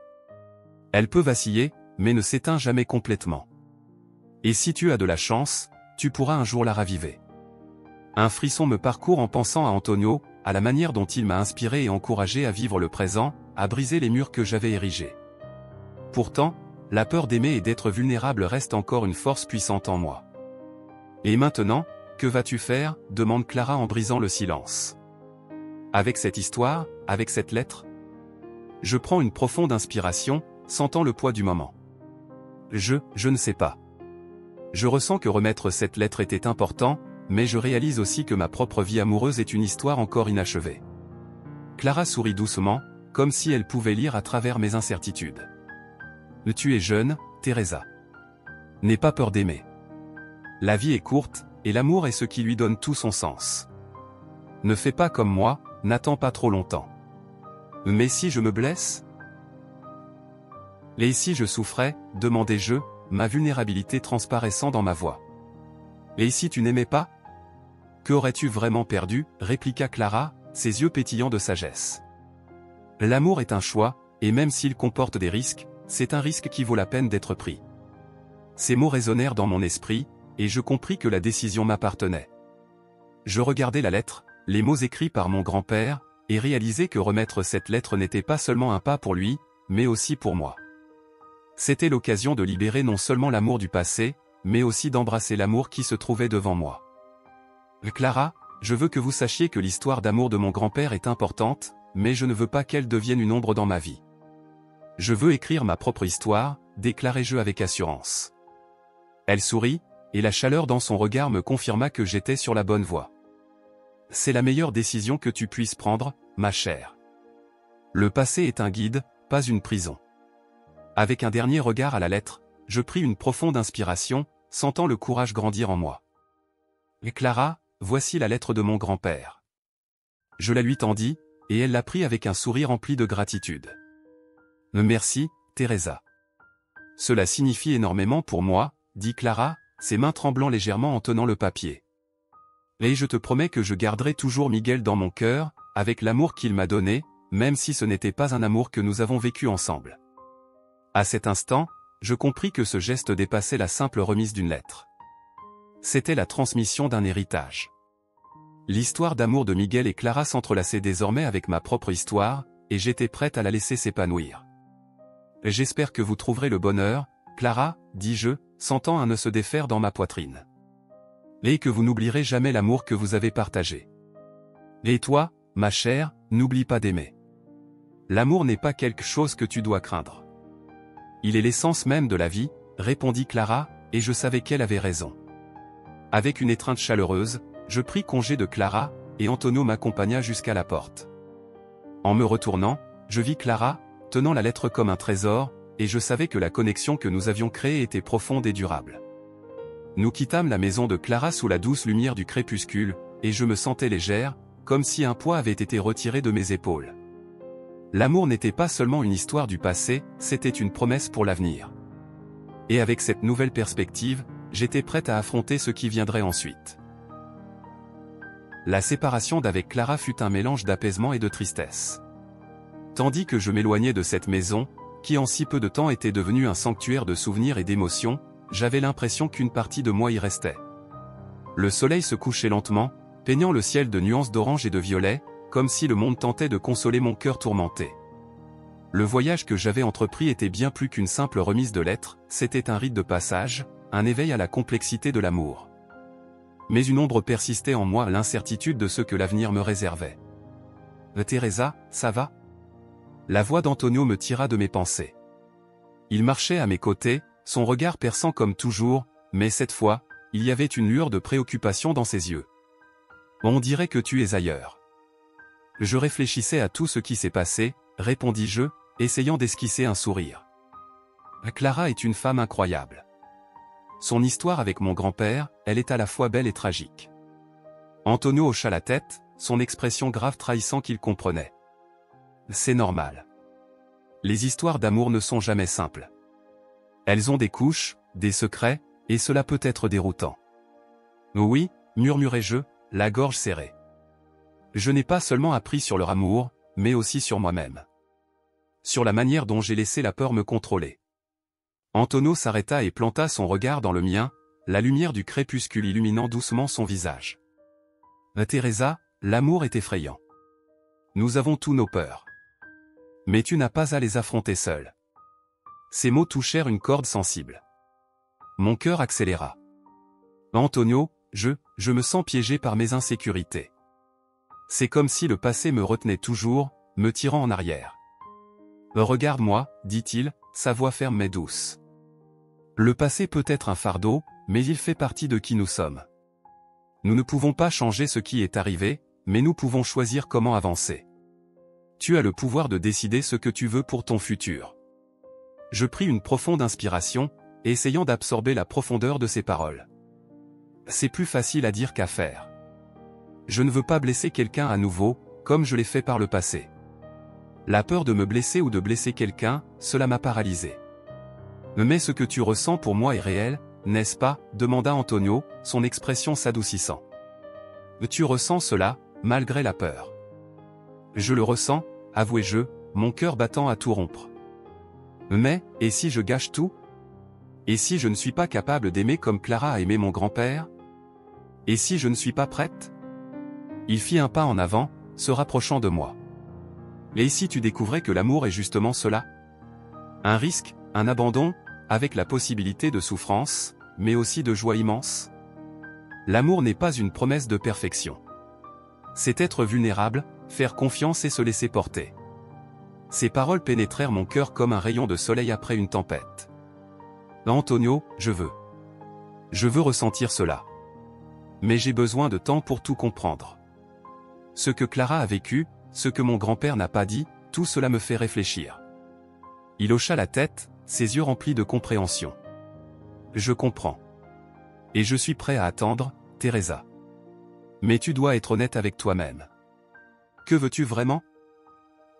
Elle peut vaciller, mais ne s'éteint jamais complètement. Et si tu as de la chance, tu pourras un jour la raviver. Un frisson me parcourt en pensant à Antonio, à la manière dont il m'a inspiré et encouragé à vivre le présent, à briser les murs que j'avais érigés. Pourtant, la peur d'aimer et d'être vulnérable reste encore une force puissante en moi. Et maintenant, que vas-tu faire? Demande Clara en brisant le silence. Avec cette histoire, avec cette lettre? Je prends une profonde inspiration, sentant le poids du moment. Je ne sais pas. Je ressens que remettre cette lettre était important, mais je réalise aussi que ma propre vie amoureuse est une histoire encore inachevée. Clara sourit doucement, comme si elle pouvait lire à travers mes incertitudes. Tu es jeune, Teresa. N'aie pas peur d'aimer. La vie est courte, et l'amour est ce qui lui donne tout son sens. Ne fais pas comme moi, n'attends pas trop longtemps. Mais si je me blesse? Et si je souffrais, demandai-je, ma vulnérabilité transparaissant dans ma voix. Et si tu n'aimais pas? Qu'aurais-tu vraiment perdu? Répliqua Clara, ses yeux pétillants de sagesse. L'amour est un choix, et même s'il comporte des risques, c'est un risque qui vaut la peine d'être pris. Ces mots résonnèrent dans mon esprit, et je compris que la décision m'appartenait. Je regardai la lettre, les mots écrits par mon grand-père, et réalisai que remettre cette lettre n'était pas seulement un pas pour lui, mais aussi pour moi. C'était l'occasion de libérer non seulement l'amour du passé, mais aussi d'embrasser l'amour qui se trouvait devant moi. Clara, je veux que vous sachiez que l'histoire d'amour de mon grand-père est importante, mais je ne veux pas qu'elle devienne une ombre dans ma vie. Je veux écrire ma propre histoire, déclarai-je avec assurance. Elle sourit, et la chaleur dans son regard me confirma que j'étais sur la bonne voie. C'est la meilleure décision que tu puisses prendre, ma chère. Le passé est un guide, pas une prison. Avec un dernier regard à la lettre, je pris une profonde inspiration, sentant le courage grandir en moi. Et Clara, voici la lettre de mon grand-père. Je la lui tendis, et elle la prit avec un sourire rempli de gratitude. Merci, Teresa. Cela signifie énormément pour moi, dit Clara, ses mains tremblant légèrement en tenant le papier. Et je te promets que je garderai toujours Miguel dans mon cœur, avec l'amour qu'il m'a donné, même si ce n'était pas un amour que nous avons vécu ensemble. À cet instant, je compris que ce geste dépassait la simple remise d'une lettre. C'était la transmission d'un héritage. L'histoire d'amour de Miguel et Clara s'entrelaçait désormais avec ma propre histoire, et j'étais prête à la laisser s'épanouir. J'espère que vous trouverez le bonheur, Clara, dis-je, sentant un nœud se défaire dans ma poitrine. Et que vous n'oublierez jamais l'amour que vous avez partagé. Et toi, ma chère, n'oublie pas d'aimer. L'amour n'est pas quelque chose que tu dois craindre. Il est l'essence même de la vie, répondit Clara, et je savais qu'elle avait raison. Avec une étreinte chaleureuse, je pris congé de Clara, et Antonio m'accompagna jusqu'à la porte. En me retournant, je vis Clara, tenant la lettre comme un trésor, et je savais que la connexion que nous avions créée était profonde et durable. Nous quittâmes la maison de Clara sous la douce lumière du crépuscule, et je me sentais légère, comme si un poids avait été retiré de mes épaules. L'amour n'était pas seulement une histoire du passé, c'était une promesse pour l'avenir. Et avec cette nouvelle perspective, j'étais prête à affronter ce qui viendrait ensuite. La séparation d'avec Clara fut un mélange d'apaisement et de tristesse. Tandis que je m'éloignais de cette maison, qui en si peu de temps était devenue un sanctuaire de souvenirs et d'émotions, j'avais l'impression qu'une partie de moi y restait. Le soleil se couchait lentement, peignant le ciel de nuances d'orange et de violet, comme si le monde tentait de consoler mon cœur tourmenté. Le voyage que j'avais entrepris était bien plus qu'une simple remise de lettres, c'était un rite de passage, un éveil à la complexité de l'amour. Mais une ombre persistait en moi, l'incertitude de ce que l'avenir me réservait. « Teresa, ça va ?» La voix d'Antonio me tira de mes pensées. Il marchait à mes côtés, son regard perçant comme toujours, mais cette fois, il y avait une lueur de préoccupation dans ses yeux. « On dirait que tu es ailleurs. » Je réfléchissais à tout ce qui s'est passé, répondis-je, essayant d'esquisser un sourire. Clara est une femme incroyable. Son histoire avec mon grand-père, elle est à la fois belle et tragique. Antonio hocha la tête, son expression grave trahissant qu'il comprenait. C'est normal. Les histoires d'amour ne sont jamais simples. Elles ont des couches, des secrets, et cela peut être déroutant. Oui, murmurai-je, la gorge serrée. Je n'ai pas seulement appris sur leur amour, mais aussi sur moi-même. Sur la manière dont j'ai laissé la peur me contrôler. Antonio s'arrêta et planta son regard dans le mien, la lumière du crépuscule illuminant doucement son visage. Teresa, l'amour est effrayant. Nous avons tous nos peurs. Mais tu n'as pas à les affronter seule. Ces mots touchèrent une corde sensible. Mon cœur accéléra. Antonio, je me sens piégé par mes insécurités. C'est comme si le passé me retenait toujours, me tirant en arrière. Regarde-moi, dit-il, sa voix ferme mais douce. Le passé peut être un fardeau, mais il fait partie de qui nous sommes. Nous ne pouvons pas changer ce qui est arrivé, mais nous pouvons choisir comment avancer. Tu as le pouvoir de décider ce que tu veux pour ton futur. Je pris une profonde inspiration, essayant d'absorber la profondeur de ses paroles. C'est plus facile à dire qu'à faire. Je ne veux pas blesser quelqu'un à nouveau, comme je l'ai fait par le passé. La peur de me blesser ou de blesser quelqu'un, cela m'a paralysé. Mais ce que tu ressens pour moi est réel, n'est-ce pas, demanda Antonio, son expression s'adoucissant. Tu ressens cela, malgré la peur. Je le ressens, avouai-je, mon cœur battant à tout rompre. Mais, et si je gâche tout? Et si je ne suis pas capable d'aimer comme Clara a aimé mon grand-père? Et si je ne suis pas prête? Il fit un pas en avant, se rapprochant de moi. Et si tu découvrais que l'amour est justement cela? Un risque, un abandon, avec la possibilité de souffrance, mais aussi de joie immense? L'amour n'est pas une promesse de perfection. C'est être vulnérable, faire confiance et se laisser porter. Ces paroles pénétrèrent mon cœur comme un rayon de soleil après une tempête. Antonio, je veux ressentir cela. Mais j'ai besoin de temps pour tout comprendre. Ce que Clara a vécu, ce que mon grand-père n'a pas dit, tout cela me fait réfléchir. Il hocha la tête, ses yeux remplis de compréhension. Je comprends. Et je suis prêt à attendre, Teresa. Mais tu dois être honnête avec toi-même. Que veux-tu vraiment?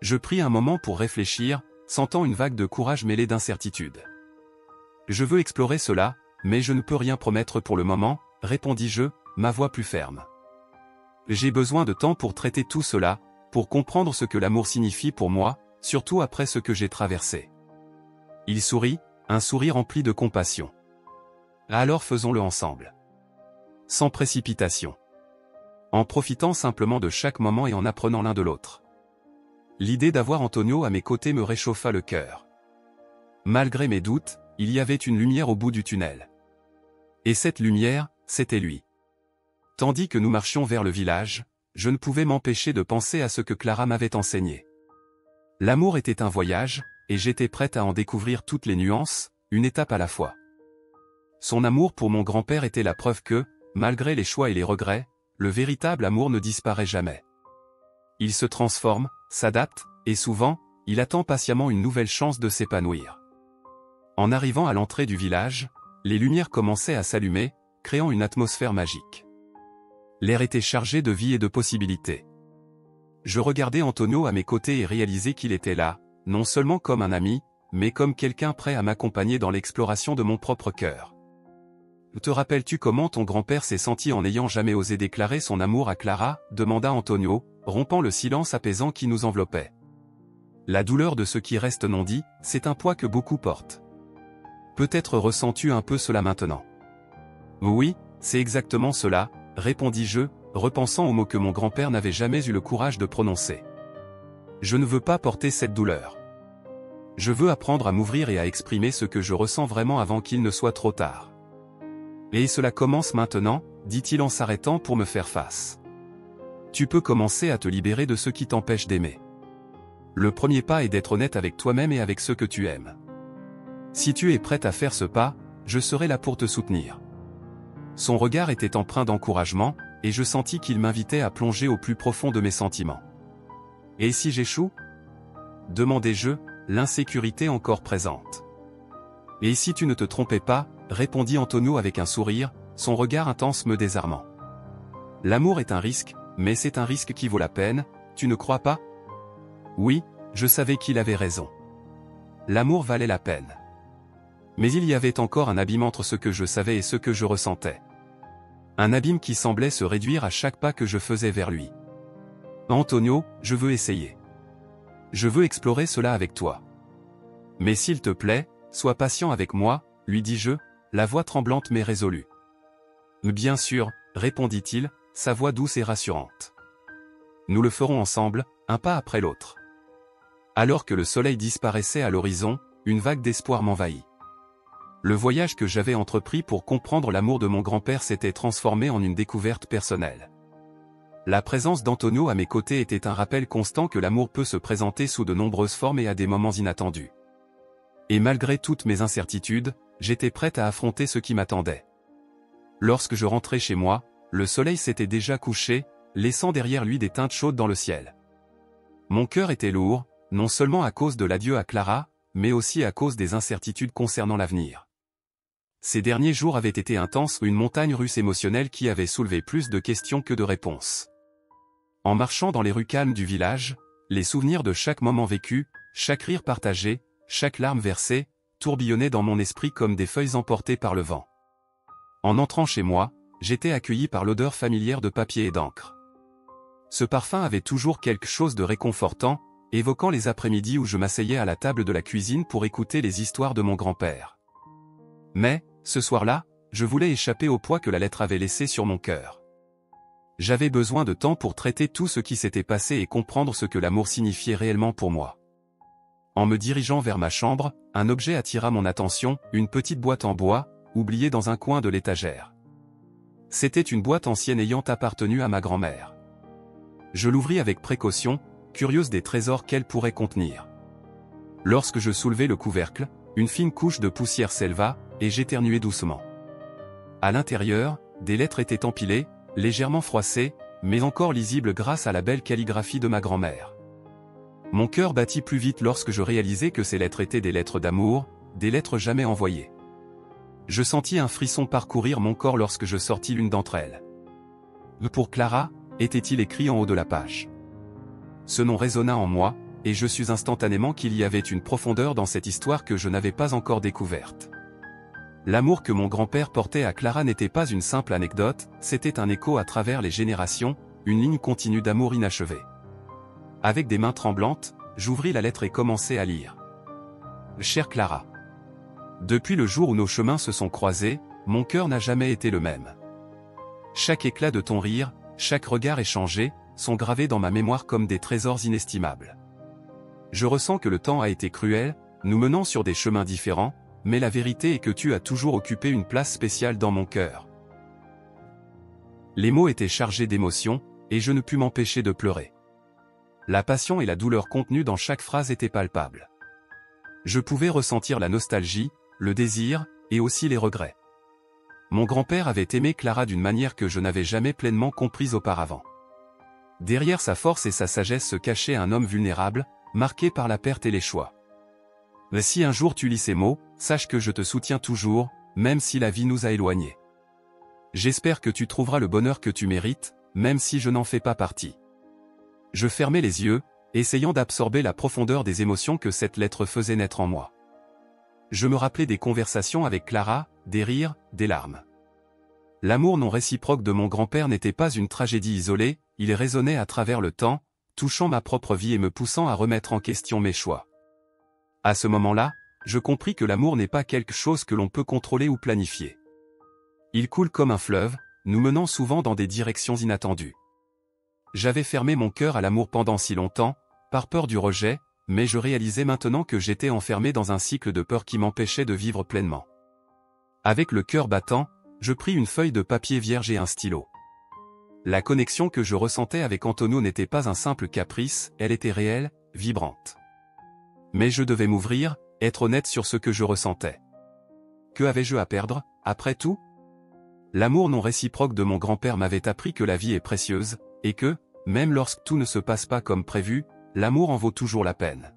Je pris un moment pour réfléchir, sentant une vague de courage mêlée d'incertitude. Je veux explorer cela, mais je ne peux rien promettre pour le moment, répondis-je, ma voix plus ferme. J'ai besoin de temps pour traiter tout cela, pour comprendre ce que l'amour signifie pour moi, surtout après ce que j'ai traversé. Il sourit, un sourire rempli de compassion. Alors faisons-le ensemble. Sans précipitation. En profitant simplement de chaque moment et en apprenant l'un de l'autre. L'idée d'avoir Antonio à mes côtés me réchauffa le cœur. Malgré mes doutes, il y avait une lumière au bout du tunnel. Et cette lumière, c'était lui. Tandis que nous marchions vers le village, je ne pouvais m'empêcher de penser à ce que Clara m'avait enseigné. L'amour était un voyage, et j'étais prête à en découvrir toutes les nuances, une étape à la fois. Son amour pour mon grand-père était la preuve que, malgré les choix et les regrets, le véritable amour ne disparaît jamais. Il se transforme, s'adapte, et souvent, il attend patiemment une nouvelle chance de s'épanouir. En arrivant à l'entrée du village, les lumières commençaient à s'allumer, créant une atmosphère magique. L'air était chargé de vie et de possibilités. Je regardais Antonio à mes côtés et réalisais qu'il était là, non seulement comme un ami, mais comme quelqu'un prêt à m'accompagner dans l'exploration de mon propre cœur. Te rappelles-tu comment ton grand-père s'est senti en n'ayant jamais osé déclarer son amour à Clara, demanda Antonio, rompant le silence apaisant qui nous enveloppait. La douleur de ce qui reste non dit, c'est un poids que beaucoup portent. Peut-être ressens-tu un peu cela maintenant. Oui, c'est exactement cela, répondis-je, repensant aux mots que mon grand-père n'avait jamais eu le courage de prononcer. Je ne veux pas porter cette douleur. Je veux apprendre à m'ouvrir et à exprimer ce que je ressens vraiment avant qu'il ne soit trop tard. Et cela commence maintenant, dit-il en s'arrêtant pour me faire face. Tu peux commencer à te libérer de ce qui t'empêche d'aimer. Le premier pas est d'être honnête avec toi-même et avec ceux que tu aimes. Si tu es prête à faire ce pas, je serai là pour te soutenir. Son regard était empreint d'encouragement, et je sentis qu'il m'invitait à plonger au plus profond de mes sentiments. Et si j'échoue ? Demandai-je, l'insécurité encore présente. Et si tu ne te trompais pas, répondit Antonio avec un sourire, son regard intense me désarmant. L'amour est un risque, mais c'est un risque qui vaut la peine, tu ne crois pas ? Oui, je savais qu'il avait raison. L'amour valait la peine. Mais il y avait encore un abîme entre ce que je savais et ce que je ressentais. Un abîme qui semblait se réduire à chaque pas que je faisais vers lui. Antonio, je veux essayer. Je veux explorer cela avec toi. Mais s'il te plaît, sois patient avec moi, lui dis-je, la voix tremblante mais résolue. Bien sûr, répondit-il, sa voix douce et rassurante. Nous le ferons ensemble, un pas après l'autre. Alors que le soleil disparaissait à l'horizon, une vague d'espoir m'envahit. Le voyage que j'avais entrepris pour comprendre l'amour de mon grand-père s'était transformé en une découverte personnelle. La présence d'Antonio à mes côtés était un rappel constant que l'amour peut se présenter sous de nombreuses formes et à des moments inattendus. Et malgré toutes mes incertitudes, j'étais prête à affronter ce qui m'attendait. Lorsque je rentrais chez moi, le soleil s'était déjà couché, laissant derrière lui des teintes chaudes dans le ciel. Mon cœur était lourd, non seulement à cause de l'adieu à Clara, mais aussi à cause des incertitudes concernant l'avenir. Ces derniers jours avaient été intenses, une montagne russe émotionnelle qui avait soulevé plus de questions que de réponses. En marchant dans les rues calmes du village, les souvenirs de chaque moment vécu, chaque rire partagé, chaque larme versée, tourbillonnaient dans mon esprit comme des feuilles emportées par le vent. En entrant chez moi, j'étais accueilli par l'odeur familière de papier et d'encre. Ce parfum avait toujours quelque chose de réconfortant, évoquant les après-midi où je m'asseyais à la table de la cuisine pour écouter les histoires de mon grand-père. Mais, ce soir-là, je voulais échapper au poids que la lettre avait laissé sur mon cœur. J'avais besoin de temps pour traiter tout ce qui s'était passé et comprendre ce que l'amour signifiait réellement pour moi. En me dirigeant vers ma chambre, un objet attira mon attention, une petite boîte en bois, oubliée dans un coin de l'étagère. C'était une boîte ancienne ayant appartenu à ma grand-mère. Je l'ouvris avec précaution, curieuse des trésors qu'elle pourrait contenir. Lorsque je soulevai le couvercle, une fine couche de poussière s'éleva, et j'éternuai doucement. À l'intérieur, des lettres étaient empilées, légèrement froissées, mais encore lisibles grâce à la belle calligraphie de ma grand-mère. Mon cœur battit plus vite lorsque je réalisai que ces lettres étaient des lettres d'amour, des lettres jamais envoyées. Je sentis un frisson parcourir mon corps lorsque je sortis l'une d'entre elles. Pour Clara, était-il écrit en haut de la page. Ce nom résonna en moi, et je sus instantanément qu'il y avait une profondeur dans cette histoire que je n'avais pas encore découverte. L'amour que mon grand-père portait à Clara n'était pas une simple anecdote, c'était un écho à travers les générations, une ligne continue d'amour inachevé. Avec des mains tremblantes, j'ouvris la lettre et commençai à lire. Chère Clara. Depuis le jour où nos chemins se sont croisés, mon cœur n'a jamais été le même. Chaque éclat de ton rire, chaque regard échangé, sont gravés dans ma mémoire comme des trésors inestimables. Je ressens que le temps a été cruel, nous menant sur des chemins différents, mais la vérité est que tu as toujours occupé une place spéciale dans mon cœur. Les mots étaient chargés d'émotion, et je ne pus m'empêcher de pleurer. La passion et la douleur contenues dans chaque phrase étaient palpables. Je pouvais ressentir la nostalgie, le désir, et aussi les regrets. Mon grand-père avait aimé Clara d'une manière que je n'avais jamais pleinement comprise auparavant. Derrière sa force et sa sagesse se cachait un homme vulnérable, marqué par la perte et les choix. Mais si un jour tu lis ces mots, sache que je te soutiens toujours, même si la vie nous a éloignés. J'espère que tu trouveras le bonheur que tu mérites, même si je n'en fais pas partie. Je fermai les yeux, essayant d'absorber la profondeur des émotions que cette lettre faisait naître en moi. Je me rappelais des conversations avec Clara, des rires, des larmes. L'amour non réciproque de mon grand-père n'était pas une tragédie isolée, il résonnait à travers le temps, touchant ma propre vie et me poussant à remettre en question mes choix. À ce moment-là, je compris que l'amour n'est pas quelque chose que l'on peut contrôler ou planifier. Il coule comme un fleuve, nous menant souvent dans des directions inattendues. J'avais fermé mon cœur à l'amour pendant si longtemps, par peur du rejet, mais je réalisais maintenant que j'étais enfermé dans un cycle de peur qui m'empêchait de vivre pleinement. Avec le cœur battant, je pris une feuille de papier vierge et un stylo. La connexion que je ressentais avec Antonio n'était pas un simple caprice, elle était réelle, vibrante. Mais je devais m'ouvrir, être honnête sur ce que je ressentais. Que avais-je à perdre, après tout? L'amour non réciproque de mon grand-père m'avait appris que la vie est précieuse, et que, même lorsque tout ne se passe pas comme prévu, l'amour en vaut toujours la peine.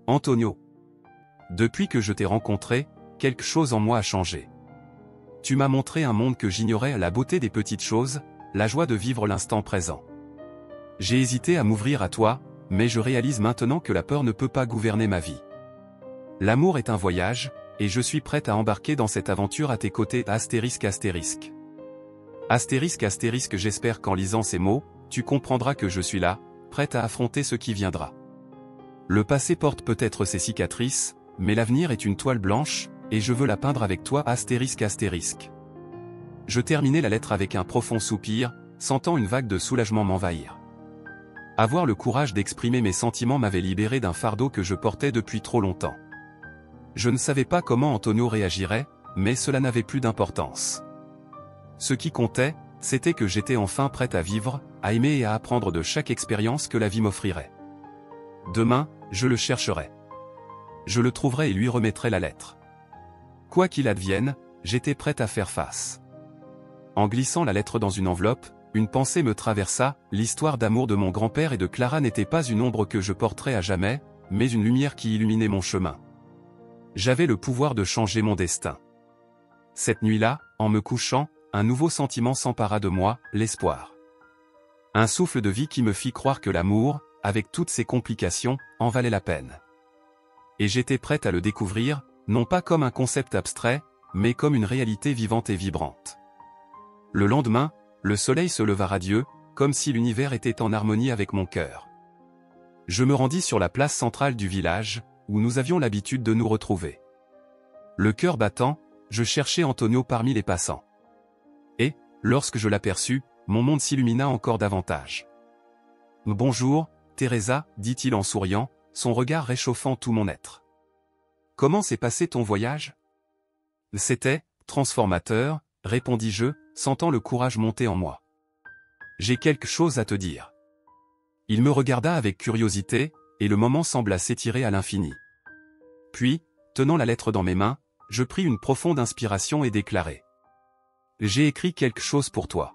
Antonio. Depuis que je t'ai rencontré, quelque chose en moi a changé. Tu m'as montré un monde que j'ignorais, la beauté des petites choses, la joie de vivre l'instant présent. J'ai hésité à m'ouvrir à toi, mais je réalise maintenant que la peur ne peut pas gouverner ma vie. L'amour est un voyage, et je suis prête à embarquer dans cette aventure à tes côtés. Astérisque astérisque. Astérisque astérisque. J'espère qu'en lisant ces mots, tu comprendras que je suis là, prête à affronter ce qui viendra. Le passé porte peut-être ses cicatrices, mais l'avenir est une toile blanche, et je veux la peindre avec toi. Astérisque astérisque. Je terminai la lettre avec un profond soupir, sentant une vague de soulagement m'envahir. Avoir le courage d'exprimer mes sentiments m'avait libéré d'un fardeau que je portais depuis trop longtemps. Je ne savais pas comment Antonio réagirait, mais cela n'avait plus d'importance. Ce qui comptait, c'était que j'étais enfin prête à vivre, à aimer et à apprendre de chaque expérience que la vie m'offrirait. Demain, je le chercherai. Je le trouverai et lui remettrai la lettre. Quoi qu'il advienne, j'étais prête à faire face. En glissant la lettre dans une enveloppe, une pensée me traversa, l'histoire d'amour de mon grand-père et de Clara n'était pas une ombre que je porterais à jamais, mais une lumière qui illuminait mon chemin. J'avais le pouvoir de changer mon destin. Cette nuit-là, en me couchant, un nouveau sentiment s'empara de moi, l'espoir. Un souffle de vie qui me fit croire que l'amour, avec toutes ses complications, en valait la peine. Et j'étais prête à le découvrir, non pas comme un concept abstrait, mais comme une réalité vivante et vibrante. Le lendemain, le soleil se leva radieux, comme si l'univers était en harmonie avec mon cœur. Je me rendis sur la place centrale du village, où nous avions l'habitude de nous retrouver. Le cœur battant, je cherchais Antonio parmi les passants. Et, lorsque je l'aperçus, mon monde s'illumina encore davantage. « Bonjour, Teresa, dit-il en souriant, son regard réchauffant tout mon être. « Comment s'est passé ton voyage ?»« C'était transformateur, répondis-je, sentant le courage monter en moi. « J'ai quelque chose à te dire. » Il me regarda avec curiosité, et le moment sembla s'étirer à l'infini. Puis, tenant la lettre dans mes mains, je pris une profonde inspiration et déclarai. « J'ai écrit quelque chose pour toi. »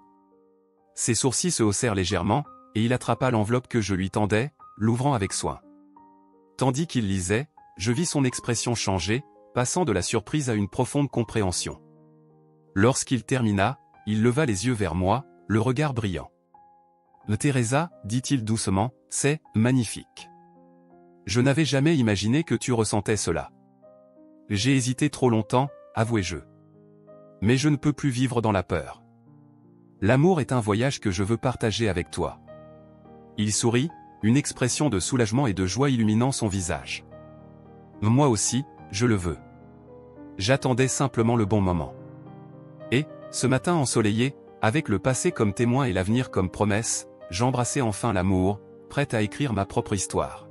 Ses sourcils se haussèrent légèrement, et il attrapa l'enveloppe que je lui tendais, l'ouvrant avec soin. Tandis qu'il lisait, je vis son expression changer, passant de la surprise à une profonde compréhension. Lorsqu'il termina, il leva les yeux vers moi, le regard brillant. « Teresa, dit-il doucement, c'est magnifique. Je n'avais jamais imaginé que tu ressentais cela. J'ai hésité trop longtemps, avouai-je. Mais je ne peux plus vivre dans la peur. L'amour est un voyage que je veux partager avec toi. » Il sourit, une expression de soulagement et de joie illuminant son visage. « Moi aussi, je le veux. J'attendais simplement le bon moment. » Et, ce matin ensoleillé, avec le passé comme témoin et l'avenir comme promesse, j'embrassais enfin l'amour, prête à écrire ma propre histoire.